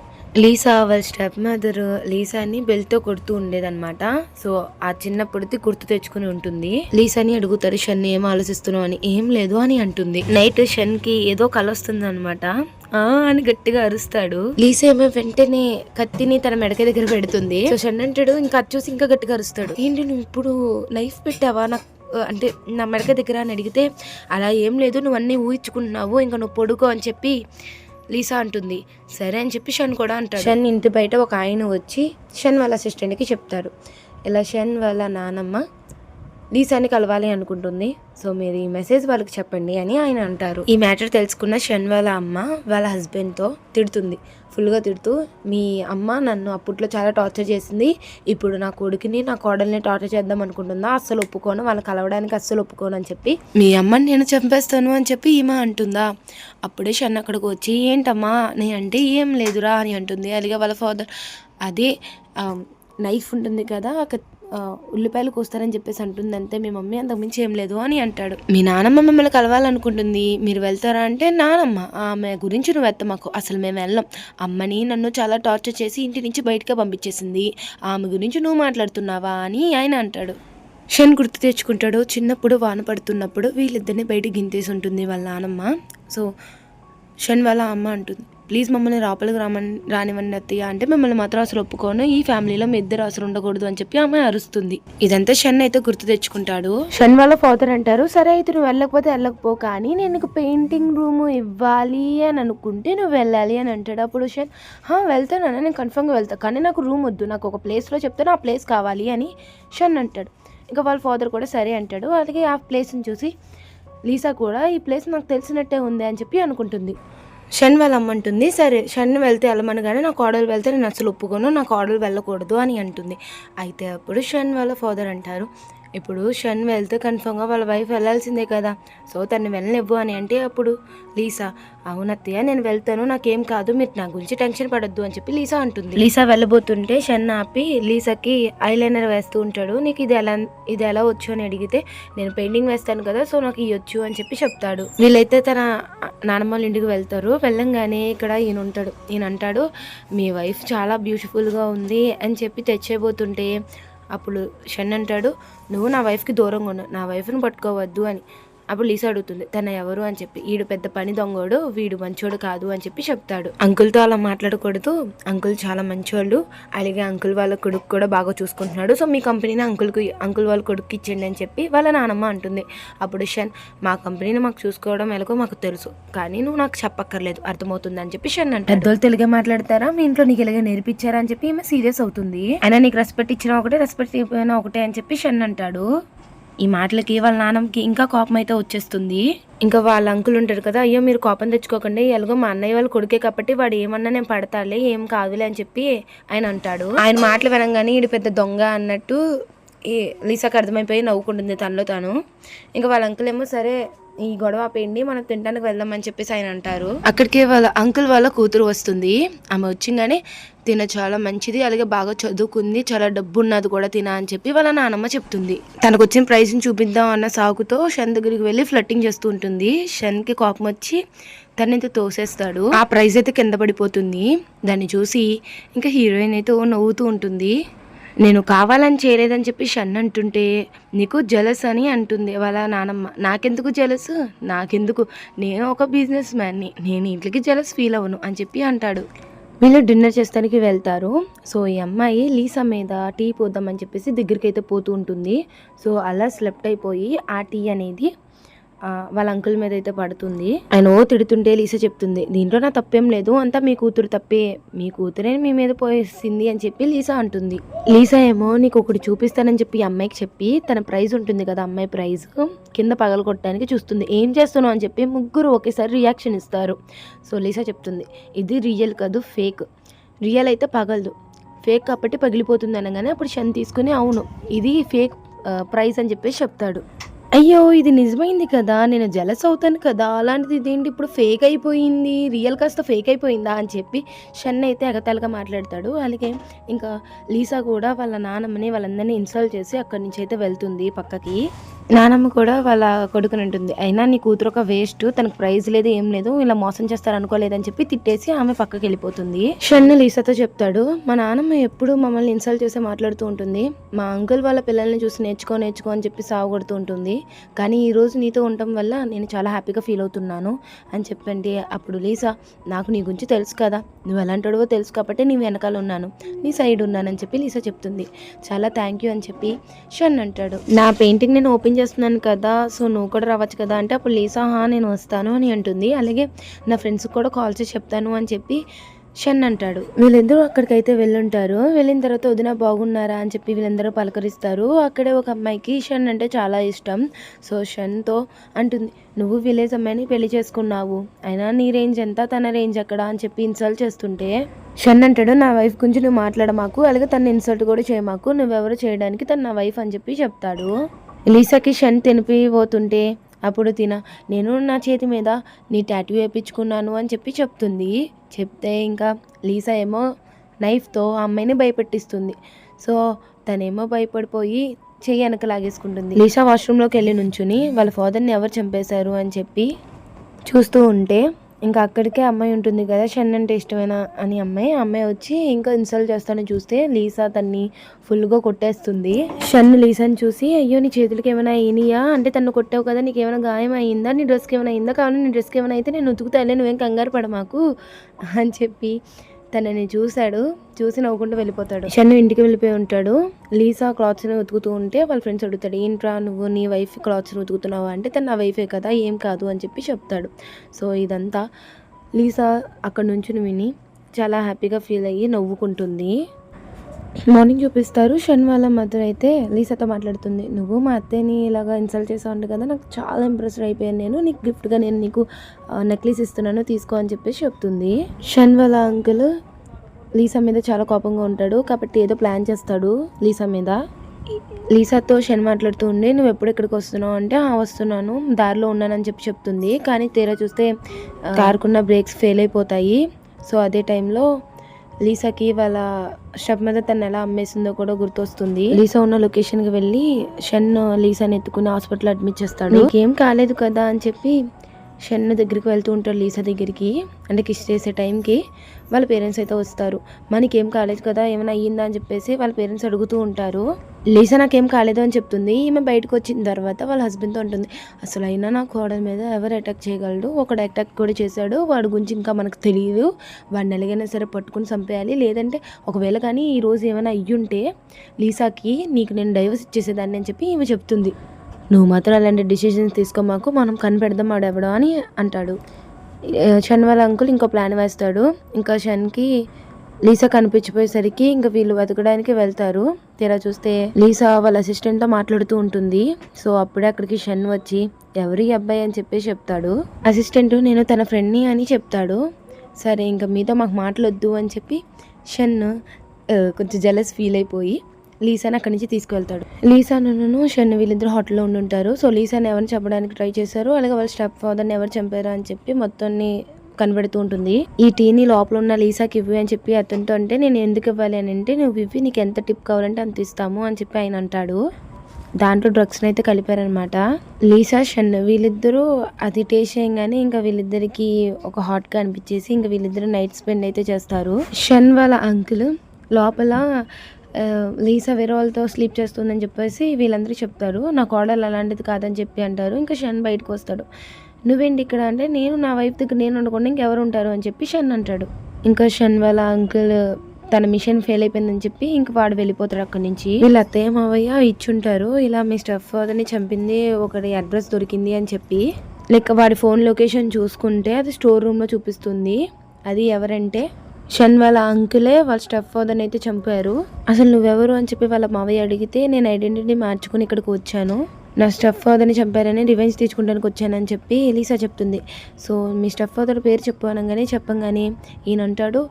లీసా వాళ్ళ స్టెప్ మదర్ లీసాని బెల్ట్తో కొడుతూ ఉండేదన్నమాట. సో ఆ చిన్నప్పటిది గుర్తు తెచ్చుకుని ఉంటుంది. లీసాని అడుగుతారు షన్ ఏం ఆలోచిస్తున్నావు అని. ఏం లేదు అని అంటుంది. నైట్ షన్ కి ఏదో కల వస్తుంది అనమాట అని గట్టిగా అరుస్తాడు. లీసా ఏమో వెంటనే కత్తిని తన మెడక దగ్గర పెడుతుంది. సో షన్ అంటాడు ఇంకా అది చూసి ఇంకా గట్టిగా అరుస్తాడు. ఏంటి నువ్వు ఇప్పుడు నైఫ్ పెట్టావా నాకు అంటే నా మెడక దగ్గర అని అడిగితే అలా ఏం లేదు నువ్వు అన్నీ ఊహించుకుంటున్నావు, ఇంకా నువ్వు పొడుకో అని చెప్పి లీసా అంటుంది. సరే అని చెప్పి షన్ కూడా అంటాడు. షన్ ఇంటి బయట ఒక ఆయన వచ్చి షన్ వాళ్ళ అసిస్టెంట్కి చెప్తారు ఇలా షన్ వాళ్ళ నానమ్మ లీసాని కలవాలి అనుకుంటుంది, సో మీరు ఈ మెసేజ్ వాళ్ళకి చెప్పండి అని ఆయన అంటారు. ఈ మ్యాటర్ తెలుసుకున్న షన్ వాళ్ళ అమ్మ వాళ్ళ హస్బెండ్తో తిడుతుంది, ఫుల్గా తిడుతూ మీ అమ్మ నన్ను అప్పట్లో చాలా టార్చర్ చేసింది, ఇప్పుడు నా కొడుకుని నా కోడల్ని టార్చర్ చేద్దాం అనుకుంటుందా, అస్సలు ఒప్పుకోను, వాళ్ళని కలవడానికి అస్సలు ఒప్పుకోను అని చెప్పి మీ అమ్మని నేను చంపేస్తాను అని చెప్పి ఈమె అంటుందా. అప్పుడే షన్ అక్కడికి వచ్చి ఏంటమ్మా అని అంటే ఏం లేదురా అని అంటుంది. అలాగే వాళ్ళ ఫాదర్ అదే నైఫ్ ఉంటుంది కదా ఉల్లిపాయలు కోస్తారని చెప్పేసి అంటుంది. అంతే మీ మమ్మీ అంతకుమించి ఏం లేదు అని అంటాడు. మీ నానమ్మ మిమ్మల్ని కలవాలనుకుంటుంది, మీరు వెళ్తారా అంటే నానమ్మ ఆమె గురించి నువ్వు వెళ్తామాకు, అసలు మేము వెళ్ళాం, అమ్మని నన్ను చాలా టార్చర్ చేసి ఇంటి నుంచి బయటకే పంపించేసింది, ఆమె గురించి నువ్వు మాట్లాడుతున్నావా అని ఆయన అంటాడు. షన్ గుర్తు తెచ్చుకుంటాడు చిన్నప్పుడు వాన పడుతున్నప్పుడు వీళ్ళిద్దరిని బయటకు గింతేసి ఉంటుంది వాళ్ళ నానమ్మ. సో షన్ వాళ్ళ అమ్మ అంటుంది ప్లీజ్ మమ్మల్ని లోపలికి రానివ్వండి అత్తయ్య అంటే మిమ్మల్ని మాత్రం అసలు ఒప్పుకోను, ఈ ఫ్యామిలీలో మీ ఇద్దరు అసలు ఉండకూడదు అని చెప్పి ఆమె అరుస్తుంది. ఇదంతా షన్ అయితే గుర్తు తెచ్చుకుంటాడు. షన్ వాళ్ళ ఫాదర్ అంటారు సరే అయితే నువ్వు వెళ్ళకపోతే వెళ్ళకపో, కానీ నేను నీకు పెయింటింగ్ రూమ్ ఇవ్వాలి అని అనుకుంటే నువ్వు వెళ్ళాలి అని అంటాడు. అప్పుడు షన్ వెళ్తానన్నా నేను కన్ఫర్మ్గా వెళ్తాను, కానీ నాకు రూమ్ వద్దు, నాకు ఒక ప్లేస్లో చెప్తాను ఆ ప్లేస్ కావాలి అని షన్ అంటాడు. ఇంకా వాళ్ళ ఫాదర్ కూడా సరే అంటాడు. అలాగే ఆ ప్లేస్ని చూసి లీసా కూడా ఈ ప్లేస్ నాకు తెలిసినట్టే ఉంది అని చెప్పి అనుకుంటుంది. షన్ వాళ్ళ అమ్మ అంటుంది సరే షన్ వెళ్తే వెళ్ళమనగానే నా కోడలు వెళ్తే నేను అసలు ఒప్పుకోను, నా కోడలు వెళ్ళకూడదు అని అంటుంది. అయితే అప్పుడు షన్ వాళ్ళ ఫాదర్ అంటారు ఇప్పుడు షన్ వెళ్తే కన్ఫర్మ్గా వాళ్ళ వైఫ్ వెళ్ళాల్సిందే కదా, సో తను వెళ్ళనివ్వు అని అంటే అప్పుడు లీసా అవునత్తయ్య నేను వెళ్తాను, నాకేం కాదు, మీరు నా గురించి టెన్షన్ పడద్దు అని చెప్పి లీసా అంటుంది. లీసా వెళ్ళబోతుంటే షన్ ఆపి లీసాకి ఐలైనర్ వేస్తూ ఉంటాడు. నీకు ఇది ఎలా వచ్చు అని అడిగితే నేను పెయింటింగ్ వేస్తాను కదా సో నాకు ఇవ్వచ్చు అని చెప్పి చెప్తాడు. వీళ్ళైతే తన నానమ్మ వాళ్ళ ఇంటికి వెళ్తారు. వెళ్ళంగానే ఇక్కడ ఈయన అంటాడు మీ వైఫ్ చాలా బ్యూటిఫుల్గా ఉంది అని చెప్పి తెచ్చేయబోతుంటే అప్పుడు షన్ అంటాడు నువ్వు నా వైఫ్కి దూరంగా ఉన్నావు, నా వైఫ్ని పట్టుకోవద్దు అని. అప్పుడు లీసా అడుగుతుంది తన ఎవరు అని చెప్పి. వీడు పెద్ద పని దొంగోడు, వీడు మంచోడు కాదు అని చెప్పి చెప్తాడు. అంకుల్తో అలా మాట్లాడకూడదు, అంకుల్ చాలా మంచోళ్ళు, అలాగే అంకుల్ వాళ్ళ కొడుకు కూడా బాగా చూసుకుంటున్నాడు, సో మీ కంపెనీని అంకుల్ వాళ్ళ కొడుకు ఇచ్చేయండి అని చెప్పి వాళ్ళ నానమ్మ అంటుంది. అప్పుడు షన్ మా కంపెనీని మాకు చూసుకోవడం ఎలాగో మాకు తెలుసు, కానీ నువ్వు నాకు చెప్పక్కర్లేదు, అర్థమవుతుంది అని చెప్పి షన్ అంటే. పెద్దోళ్ళు తెలుగే మాట్లాడతారా, మీ ఇంట్లో నీకు ఇలాగే నేర్పించారా అని చెప్పి ఈమె సీరియస్ అవుతుంది. అయినా నీకు రెస్పెక్ట్ ఇచ్చినా ఒకటే, రెస్పెక్ట్ ఇవ్వకపోయినా ఒకటే అని చెప్పి షన్ అంటాడు. ఈ మాటలకి వాళ్ళ నాన్నకి ఇంకా కోపం అయితే వచ్చేస్తుంది. ఇంకా వాళ్ళ అంకుల్ ఉంటారు కదా, అయ్యో మీరు కోపం తెచ్చుకోకండి, ఎలాగో మా అన్నయ్య వాళ్ళ కొడుకే కాబట్టి వాడు ఏమన్నా నేను పడతాలే, ఏం కాదులే అని చెప్పి ఆయన అంటాడు. ఆయన మాటలు వినంగానే ఈడు పెద్ద దొంగ అన్నట్టు ఈ లీసాకి అర్థమైపోయి నవ్వుకుంటుంది తనలో తాను. ఇంకా వాళ్ళ అంకుల్ ఏమో సరే ఈ గొడవ ఆపేయండి, మనం తినడానికి వెళ్దామని చెప్పేసి ఆయన అంటారు. అక్కడికి వాళ్ళ అంకుల్ వాళ్ళ కూతురు వస్తుంది. ఆమె వచ్చింగానే తిన చాలా మంచిది, అలాగే బాగా చదువుకుంది, చాలా డబ్బు ఉన్నది కూడా తిన అని చెప్పి వాళ్ళ నానమ్మ చెప్తుంది. తనకు వచ్చిన ప్రైజ్ని చూపిద్దాం అన్న సాకుతో షన్ దగ్గరికి వెళ్ళి ఫ్లట్టింగ్ చేస్తూ ఉంటుంది. షన్కి కోపం వచ్చి తనైతే తోసేస్తాడు. ఆ ప్రైజ్ అయితే కింద పడిపోతుంది. దాన్ని చూసి ఇంకా హీరోయిన్ అయితే నవ్వుతూ ఉంటుంది. నేను కావాలని చేయలేదని చెప్పి షన్ అంటుంటే నీకు జలస్ అని అంటుంది వాళ్ళ నానమ్మ. నాకెందుకు జలస్, నాకెందుకు, నేను ఒక బిజినెస్ మ్యాన్ని, నేను ఇంట్లోకి జలస్ ఫీల్ అవ్వను అని చెప్పి అంటాడు. వీళ్ళు డిన్నర్ చేస్తానికి వెళ్తారు. సో ఈ అమ్మాయి లీసా మీద టీ పోద్దామని చెప్పేసి దగ్గరికి అయితే పోతూ ఉంటుంది. సో అలా స్లెప్ట్ అయిపోయి ఆ టీ అనేది వాళ్ళ అంకుల్ మీద అయితే పడుతుంది. ఆయన తిడుతుంటే లీసా చెప్తుంది దీంట్లో నా తప్పేం లేదు, అంతా మీ కూతురు తప్పే, మీ కూతురే మీ మీద పోయేసింది అని చెప్పి లీసా అంటుంది. లీసా ఏమో నీకు ఒకటి చూపిస్తానని చెప్పి అమ్మాయికి చెప్పి తన ప్రైజ్ ఉంటుంది కదా, అమ్మాయి ప్రైజ్ కింద పగలగొట్టడానికి చూస్తుంది. ఏం చేస్తున్నావు అని చెప్పి ముగ్గురు ఒకేసారి రియాక్షన్ ఇస్తారు. సో లీసా చెప్తుంది ఇది రియల్ కాదు, ఫేక్, రియల్ అయితే పగలదు, ఫేక్ కాబట్టి పగిలిపోతుంది అనగానే అప్పుడు షన్ తీసుకుని అవును ఇది ఫేక్ ప్రైజ్ అని చెప్పేసి చెప్తాడు. అయ్యో ఇది నిజమైంది కదా, నేను జలస్ అవుతాను కదా, అలాంటిది ఇదేంటి ఇప్పుడు ఫేక్ అయిపోయింది, రియల్ కాస్త ఫేక్ అయిపోయిందా అని చెప్పి షన్ అయితే ఎగతాళిగా మాట్లాడతాడు. అలాగే ఇంకా లీసా కూడా వాళ్ళ నానమ్మని వాళ్ళందరినీ ఇన్సల్ట్ చేసి అక్కడి నుంచి అయితే వెళ్తుంది పక్కకి. నానమ్మ కూడా వాళ్ళ కొడుకుని ఉంటుంది, అయినా నీ కూతురు ఒక వేస్ట్, తనకు ప్రైజ్ లేదు ఏం లేదు, ఇలా మోసం చేస్తారు అనుకోలేదని చెప్పి తిట్టేసి ఆమె పక్కకి వెళ్ళిపోతుంది. షన్ లీసాతో చెప్తాడు మా నానమ్మ ఎప్పుడు మమ్మల్ని ఇన్సల్ట్ చేసి మాట్లాడుతూ ఉంటుంది, మా అంకుల్ వాళ్ళ పిల్లల్ని చూసి నేర్చుకో అని చెప్పి సాగుకొడుతూ ఉంటుంది, కానీ ఈరోజు నీతో ఉండటం వల్ల నేను చాలా హ్యాపీగా ఫీల్ అవుతున్నాను అని చెప్పండి. అప్పుడు లీసా నాకు నీ గురించి తెలుసు కదా, నువ్వు ఎలాంటివో తెలుసు కాబట్టి నీ వెనకాల ఉన్నాను, నీ సైడ్ ఉన్నానని చెప్పి లీసా చెప్తుంది. చాలా థ్యాంక్ యూ అని చెప్పి షన్ అంటాడు. నా పెయింటింగ్ నేను ఓపెన్ చేస్తున్నాను కదా, సో నువ్వు కూడా రావచ్చు కదా అంటే అప్పుడు లీసా నేను వస్తాను అని అంటుంది. అలాగే నా ఫ్రెండ్స్కి కూడా కాల్ చేసి చెప్తాను అని చెప్పి షన్ అంటాడు. వీళ్ళిద్దరూ అక్కడికైతే వెళ్ళుంటారు. వెళ్ళిన తర్వాత వదిన బాగున్నారా అని చెప్పి వీళ్ళందరూ పలకరిస్తారు. అక్కడే ఒక అమ్మాయికి షన్ అంటే చాలా ఇష్టం. సో షన్తో అంటుంది నువ్వు విలేజ్ అమ్మాయిని పెళ్లి చేసుకున్నావు, అయినా నీ రేంజ్ ఎంత, తన రేంజ్ ఎక్కడ అని చెప్పి ఇన్సల్ట్ చేస్తుంటే షన్ అంటాడు నా వైఫ్ గురించి నువ్వు మాట్లాడమాకు, అలాగే తను ఇన్సల్ట్ కూడా చేయమాకు, నువ్వెవరు చేయడానికి, తను నా వైఫ్ అని చెప్పి చెప్తాడు. లీసాకి షన్ తినిపిపోతుంటే అప్పుడు నేను నా చేతి మీద నీ టాటూ వేయించుకున్నాను అని చెప్పి చెప్తుంది. చెప్తే ఇంకా లీసా ఏమో నైఫ్తో ఆ అమ్మాయిని భయపెట్టిస్తుంది. సో తనేమో భయపడిపోయి చెయ్యి వెనక లాగేసుకుంటుంది. లీసా వాష్రూమ్లోకి వెళ్ళి నుంచుని వాళ్ళ ఫాదర్ని ఎవరు చంపేశారు అని చెప్పి చూస్తూ ఉంటే ఇంకా అక్కడికే అమ్మాయి ఉంటుంది కదా షన్ అంటే ఇష్టమైన అని అమ్మాయి వచ్చి ఇంకా ఇన్సల్ట్ చేస్తానని చూస్తే లీసా తన్ని ఫుల్గా కొట్టేస్తుంది. షన్ లీసాని చూసి అయ్యో నీ చేతులకి ఏమైనా అయినాయా అంటే తను కొట్టావు కదా, నీకు ఏమైనా గాయం అయిందా, నీ డ్రెస్కి ఏమైనా అయిందా, కావాలి నీ డ్రెస్కి ఏమైనా అయితే నేను ఉతుకుతాలే, నువ్వేం కంగారు పడమాకు అని చెప్పి తనని చూసి నవ్వుకుంటూ వెళ్ళిపోతాడు. షన్ ఇంటికి వెళ్ళిపోయి ఉంటాడు. లీసా క్లాత్స్ని ఉతుకుతూ ఉంటే వాళ్ళ ఫ్రెండ్స్ అడుగుతాడు ఏంట్రా నువ్వు నీ వైఫ్ క్లాత్స్ని ఉతుకుతున్నావు అంటే తను నా వైఫే కదా ఏం కాదు అని చెప్పి చెప్తాడు. సో ఇదంతా లీసా అక్కడ నుంచి విని చాలా హ్యాపీగా ఫీల్ అయ్యి నవ్వుకుంటుంది. మార్నింగ్ చూపిస్తారు. షన్ వాళ్ళ మదర్ అయితే లీసాతో మాట్లాడుతుంది నువ్వు మా అత్తయ్యని ఇలాగా ఇన్సల్ట్ చేసావు కదా, నాకు చాలా ఇంప్రెస్డ్ అయిపోయాను, నేను నీకు గిఫ్ట్గా నేను నీకు నెక్లెస్ ఇస్తున్నాను తీసుకో అని చెప్పేసి చెప్తుంది. షన్ వాళ్ళ అంకుల్ లీసా మీద చాలా కోపంగా ఉంటాడు కాబట్టి ఏదో ప్లాన్ చేస్తాడు లీసా మీద. లీసాతో షన్ మాట్లాడుతూ ఉండి నువ్వు ఎప్పుడు ఇక్కడికి వస్తున్నావు అంటే వస్తున్నాను, దారిలో ఉన్నానని చెప్పి చెప్తుంది. కానీ తీరా చూస్తే కారుకున్న బ్రేక్స్ ఫెయిల్ అయిపోతాయి. సో అదే టైంలో లీసాకి వాళ్ళ షాప్ మీద తను ఎలా అమ్మేసిందో కూడా గుర్తొస్తుంది. లీసా ఉన్న లొకేషన్కి వెళ్ళి షన్ లీసాని ఎత్తుకుని హాస్పిటల్ అడ్మిట్ చేస్తాడు. నీకేం కాలేదు కదా అని చెప్పి షన్ దగ్గరికి వెళ్తూ ఉంటాడు. లీసా దగ్గరికి అంటే కిస్ చేసే టైంకి వాళ్ళ పేరెంట్స్ అయితే వస్తారు. మనకేం కాలేదు కదా, ఏమైనా అయ్యిందా అని చెప్పేసి వాళ్ళ పేరెంట్స్ అడుగుతూ ఉంటారు. లీసా నాకేం కాలేదు అని చెప్తుంది. ఈమె బయటకు వచ్చిన తర్వాత వాళ్ళ హస్బెండ్తో ఉంటుంది, అసలు అయినా నా కోడల మీద ఎవరు అటాక్ చేయగలడు, ఒకడు అటాక్ కూడా చేశాడు, వాడి గురించి ఇంకా మనకు తెలియదు, వాడిని ఎలాగైనా సరే పట్టుకుని చంపేయాలి, లేదంటే ఒకవేళ కానీ ఈరోజు ఏమైనా అయ్యుంటే లీసాకి నీకు నేను డైవర్స్ ఇచ్చేసేదాన్ని అని చెప్పి ఈమె చెప్తుంది. నువ్వు మాత్రం అలాంటి డిసిషన్స్ తీసుకోమాకు, మనం కనిపెడదాం ఆడెవడో అని అంటాడు. షన్ వాళ్ళ అంకుల్ ఇంకో ప్లాన్ వేస్తాడు. ఇంకా షన్కి లీసా కనిపించిపోయేసరికి ఇంకా వీళ్ళు వెతకడానికి వెళ్తారు. తీరా చూస్తే లీసా వాళ్ళ అసిస్టెంట్తో మాట్లాడుతూ ఉంటుంది. సో అప్పుడే అక్కడికి షన్ వచ్చి ఎవరి అబ్బాయి అని చెప్పి చెప్తాడు. అసిస్టెంట్ నేను తన ఫ్రెండ్ని అని చెప్తాడు. సరే ఇంకా మీతో మాకు మాట్లాడొద్దు అని చెప్పి షన్ కొంచెం జెలస్ ఫీల్ అయిపోయి లీసాని అక్కడి నుంచి తీసుకువెళ్తాడు. లీసాను షన్ వీళ్ళిద్దరు హోటల్లో ఉండుంటారు. సో లీసాని ఎవరిని చెప్పడానికి ట్రై చేశారు, అలాగే వాళ్ళ స్టెప్ ఫాదర్ని ఎవరు చంపారు అని చెప్పి మొత్తాన్ని కనబడుతూ ఉంటుంది. ఈ టీని లోపల ఉన్న లీసాకి ఇవ్వి అని చెప్పి అతనితో అంటే నేను ఎందుకు ఇవ్వాలి అని అంటే నువ్వు ఇవ్వి, నీకు ఎంత టిప్ కావాలంటే అంత ఇస్తాము అని చెప్పి ఆయన అంటాడు. దాంట్లో డ్రగ్స్ని అయితే కలిపారనమాట. లీసా షన్ వీళ్ళిద్దరూ అది టేస్ట్ చేయగానే ఇంకా వీళ్ళిద్దరికి ఒక హాట్గా అనిపించేసి ఇంకా వీళ్ళిద్దరు నైట్ స్పెండ్ అయితే చేస్తారు. షన్ వాళ్ళ అంకుల్ లోపల లీసా వేరే వాళ్ళతో స్లీప్ చేస్తుందని చెప్పేసి వీళ్ళందరూ చెప్తారు. నా కోడలు అలాంటిది కాదని చెప్పి అంటారు. ఇంకా షన్ బయటకు వస్తాడు. నువ్వేంటి ఇక్కడ అంటే నేను నా వైఫ్ దగ్గర నేను ఉండకుండా ఇంకెవరు ఉంటారు అని చెప్పి షన్ అంటాడు. ఇంకా షన్ వాళ్ళ అంకుల్ తన మిషన్ ఫెయిల్ అయిపోయిందని చెప్పి ఇంక వాడు వెళ్ళిపోతాడు అక్కడి నుంచి. వీళ్ళ అత్తయ్య మావయ్య ఇచ్చుంటారు, ఇలా మీ స్టెప్ ఫాదర్ని చంపింది ఒకటి అడ్రస్ దొరికింది అని చెప్పి. లైక్ వాడి ఫోన్ లొకేషన్ చూసుకుంటే అది స్టోర్ రూమ్లో చూపిస్తుంది. అది ఎవరంటే షన్ వాళ్ళ అంకులే వాళ్ళ స్టెప్ ఫాదర్ని అయితే చంపారు. అసలు నువ్వెవరు అని చెప్పి వాళ్ళ మావయ్య అడిగితే నేను ఐడెంటిటీ మార్చుకుని ఇక్కడికి వచ్చాను, నా స్టెప్ ఫాదర్ని చంపారని రివెంజ్ తీర్చుకోవడానికి వచ్చానని చెప్పి లీసా చెప్తుంది. సో మీ స్టెప్ ఫాదర్ పేరు చెప్పగానే ఈయన అంటాడు,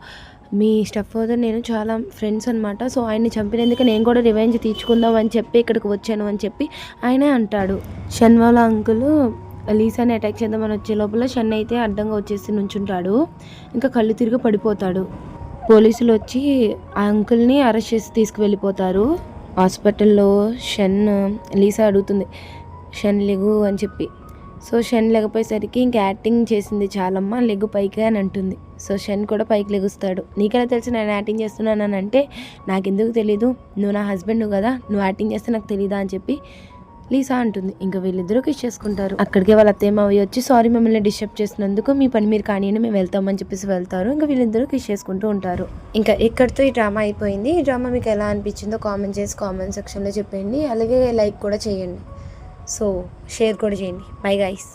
మీ స్టెప్ ఫాదర్ నేను చాలా ఫ్రెండ్స్ అనమాట, సో ఆయన్ని చంపినందుకు నేను కూడా రివెంజ్ తీర్చుకుందాం అని చెప్పి ఇక్కడికి వచ్చాను అని చెప్పి ఆయనే అంటాడు. షన్ వాళ్ళ అంకుల్ లీసాని అటాక్ చేద్దామని వచ్చే లోపల షన్ అయితే అడ్డంగా వచ్చేసి నుంచుంటాడు. ఇంకా కళ్ళు తిరిగి పడిపోతాడు. పోలీసులు వచ్చి ఆ అంకుల్ని అరెస్ట్ చేసి తీసుకువెళ్ళిపోతారు. హాస్పిటల్లో షన్ లీసా అడుగుతుంది షన్ లెగు అని చెప్పి. సో షన్ లెగపోయేసరికి ఇంకా యాక్టింగ్ చేసింది చాలమ్మ, లెగ్గు పైకి అని అంటుంది. సో షన్ కూడా పైకి లెగుస్తాడు. నీకెలా తెలుసు నేను యాక్టింగ్ చేస్తున్నాను అని అంటే నాకెందుకు తెలీదు, నువ్వు నా హస్బెండ్ కదా, నువ్వు యాక్టింగ్ చేస్తే నాకు తెలీదా అని చెప్పి లీసా అంటుంది. ఇంకా వీళ్ళిద్దరూ కిస్ చేసుకుంటారు. అక్కడికే వాళ్ళ అత్తయ్య మావయ్య వచ్చి సారీ మిమ్మల్ని డిస్టర్బ్ చేసినందుకు, మీ పని మీరు కానీ మేము వెళ్తామని చెప్పేసి వెళ్తారు. ఇంకా వీళ్ళిద్దరూ కిస్ చేసుకుంటూ ఉంటారు. ఇంకా ఇక్కడితో ఈ డ్రామా అయిపోయింది. ఈ డ్రామా మీకు ఎలా అనిపించిందో కామెంట్ చేసి కామెంట్ సెక్షన్లో చెప్పండి. అలాగే లైక్ కూడా చేయండి, సో షేర్ కూడా చేయండి. Bye guys.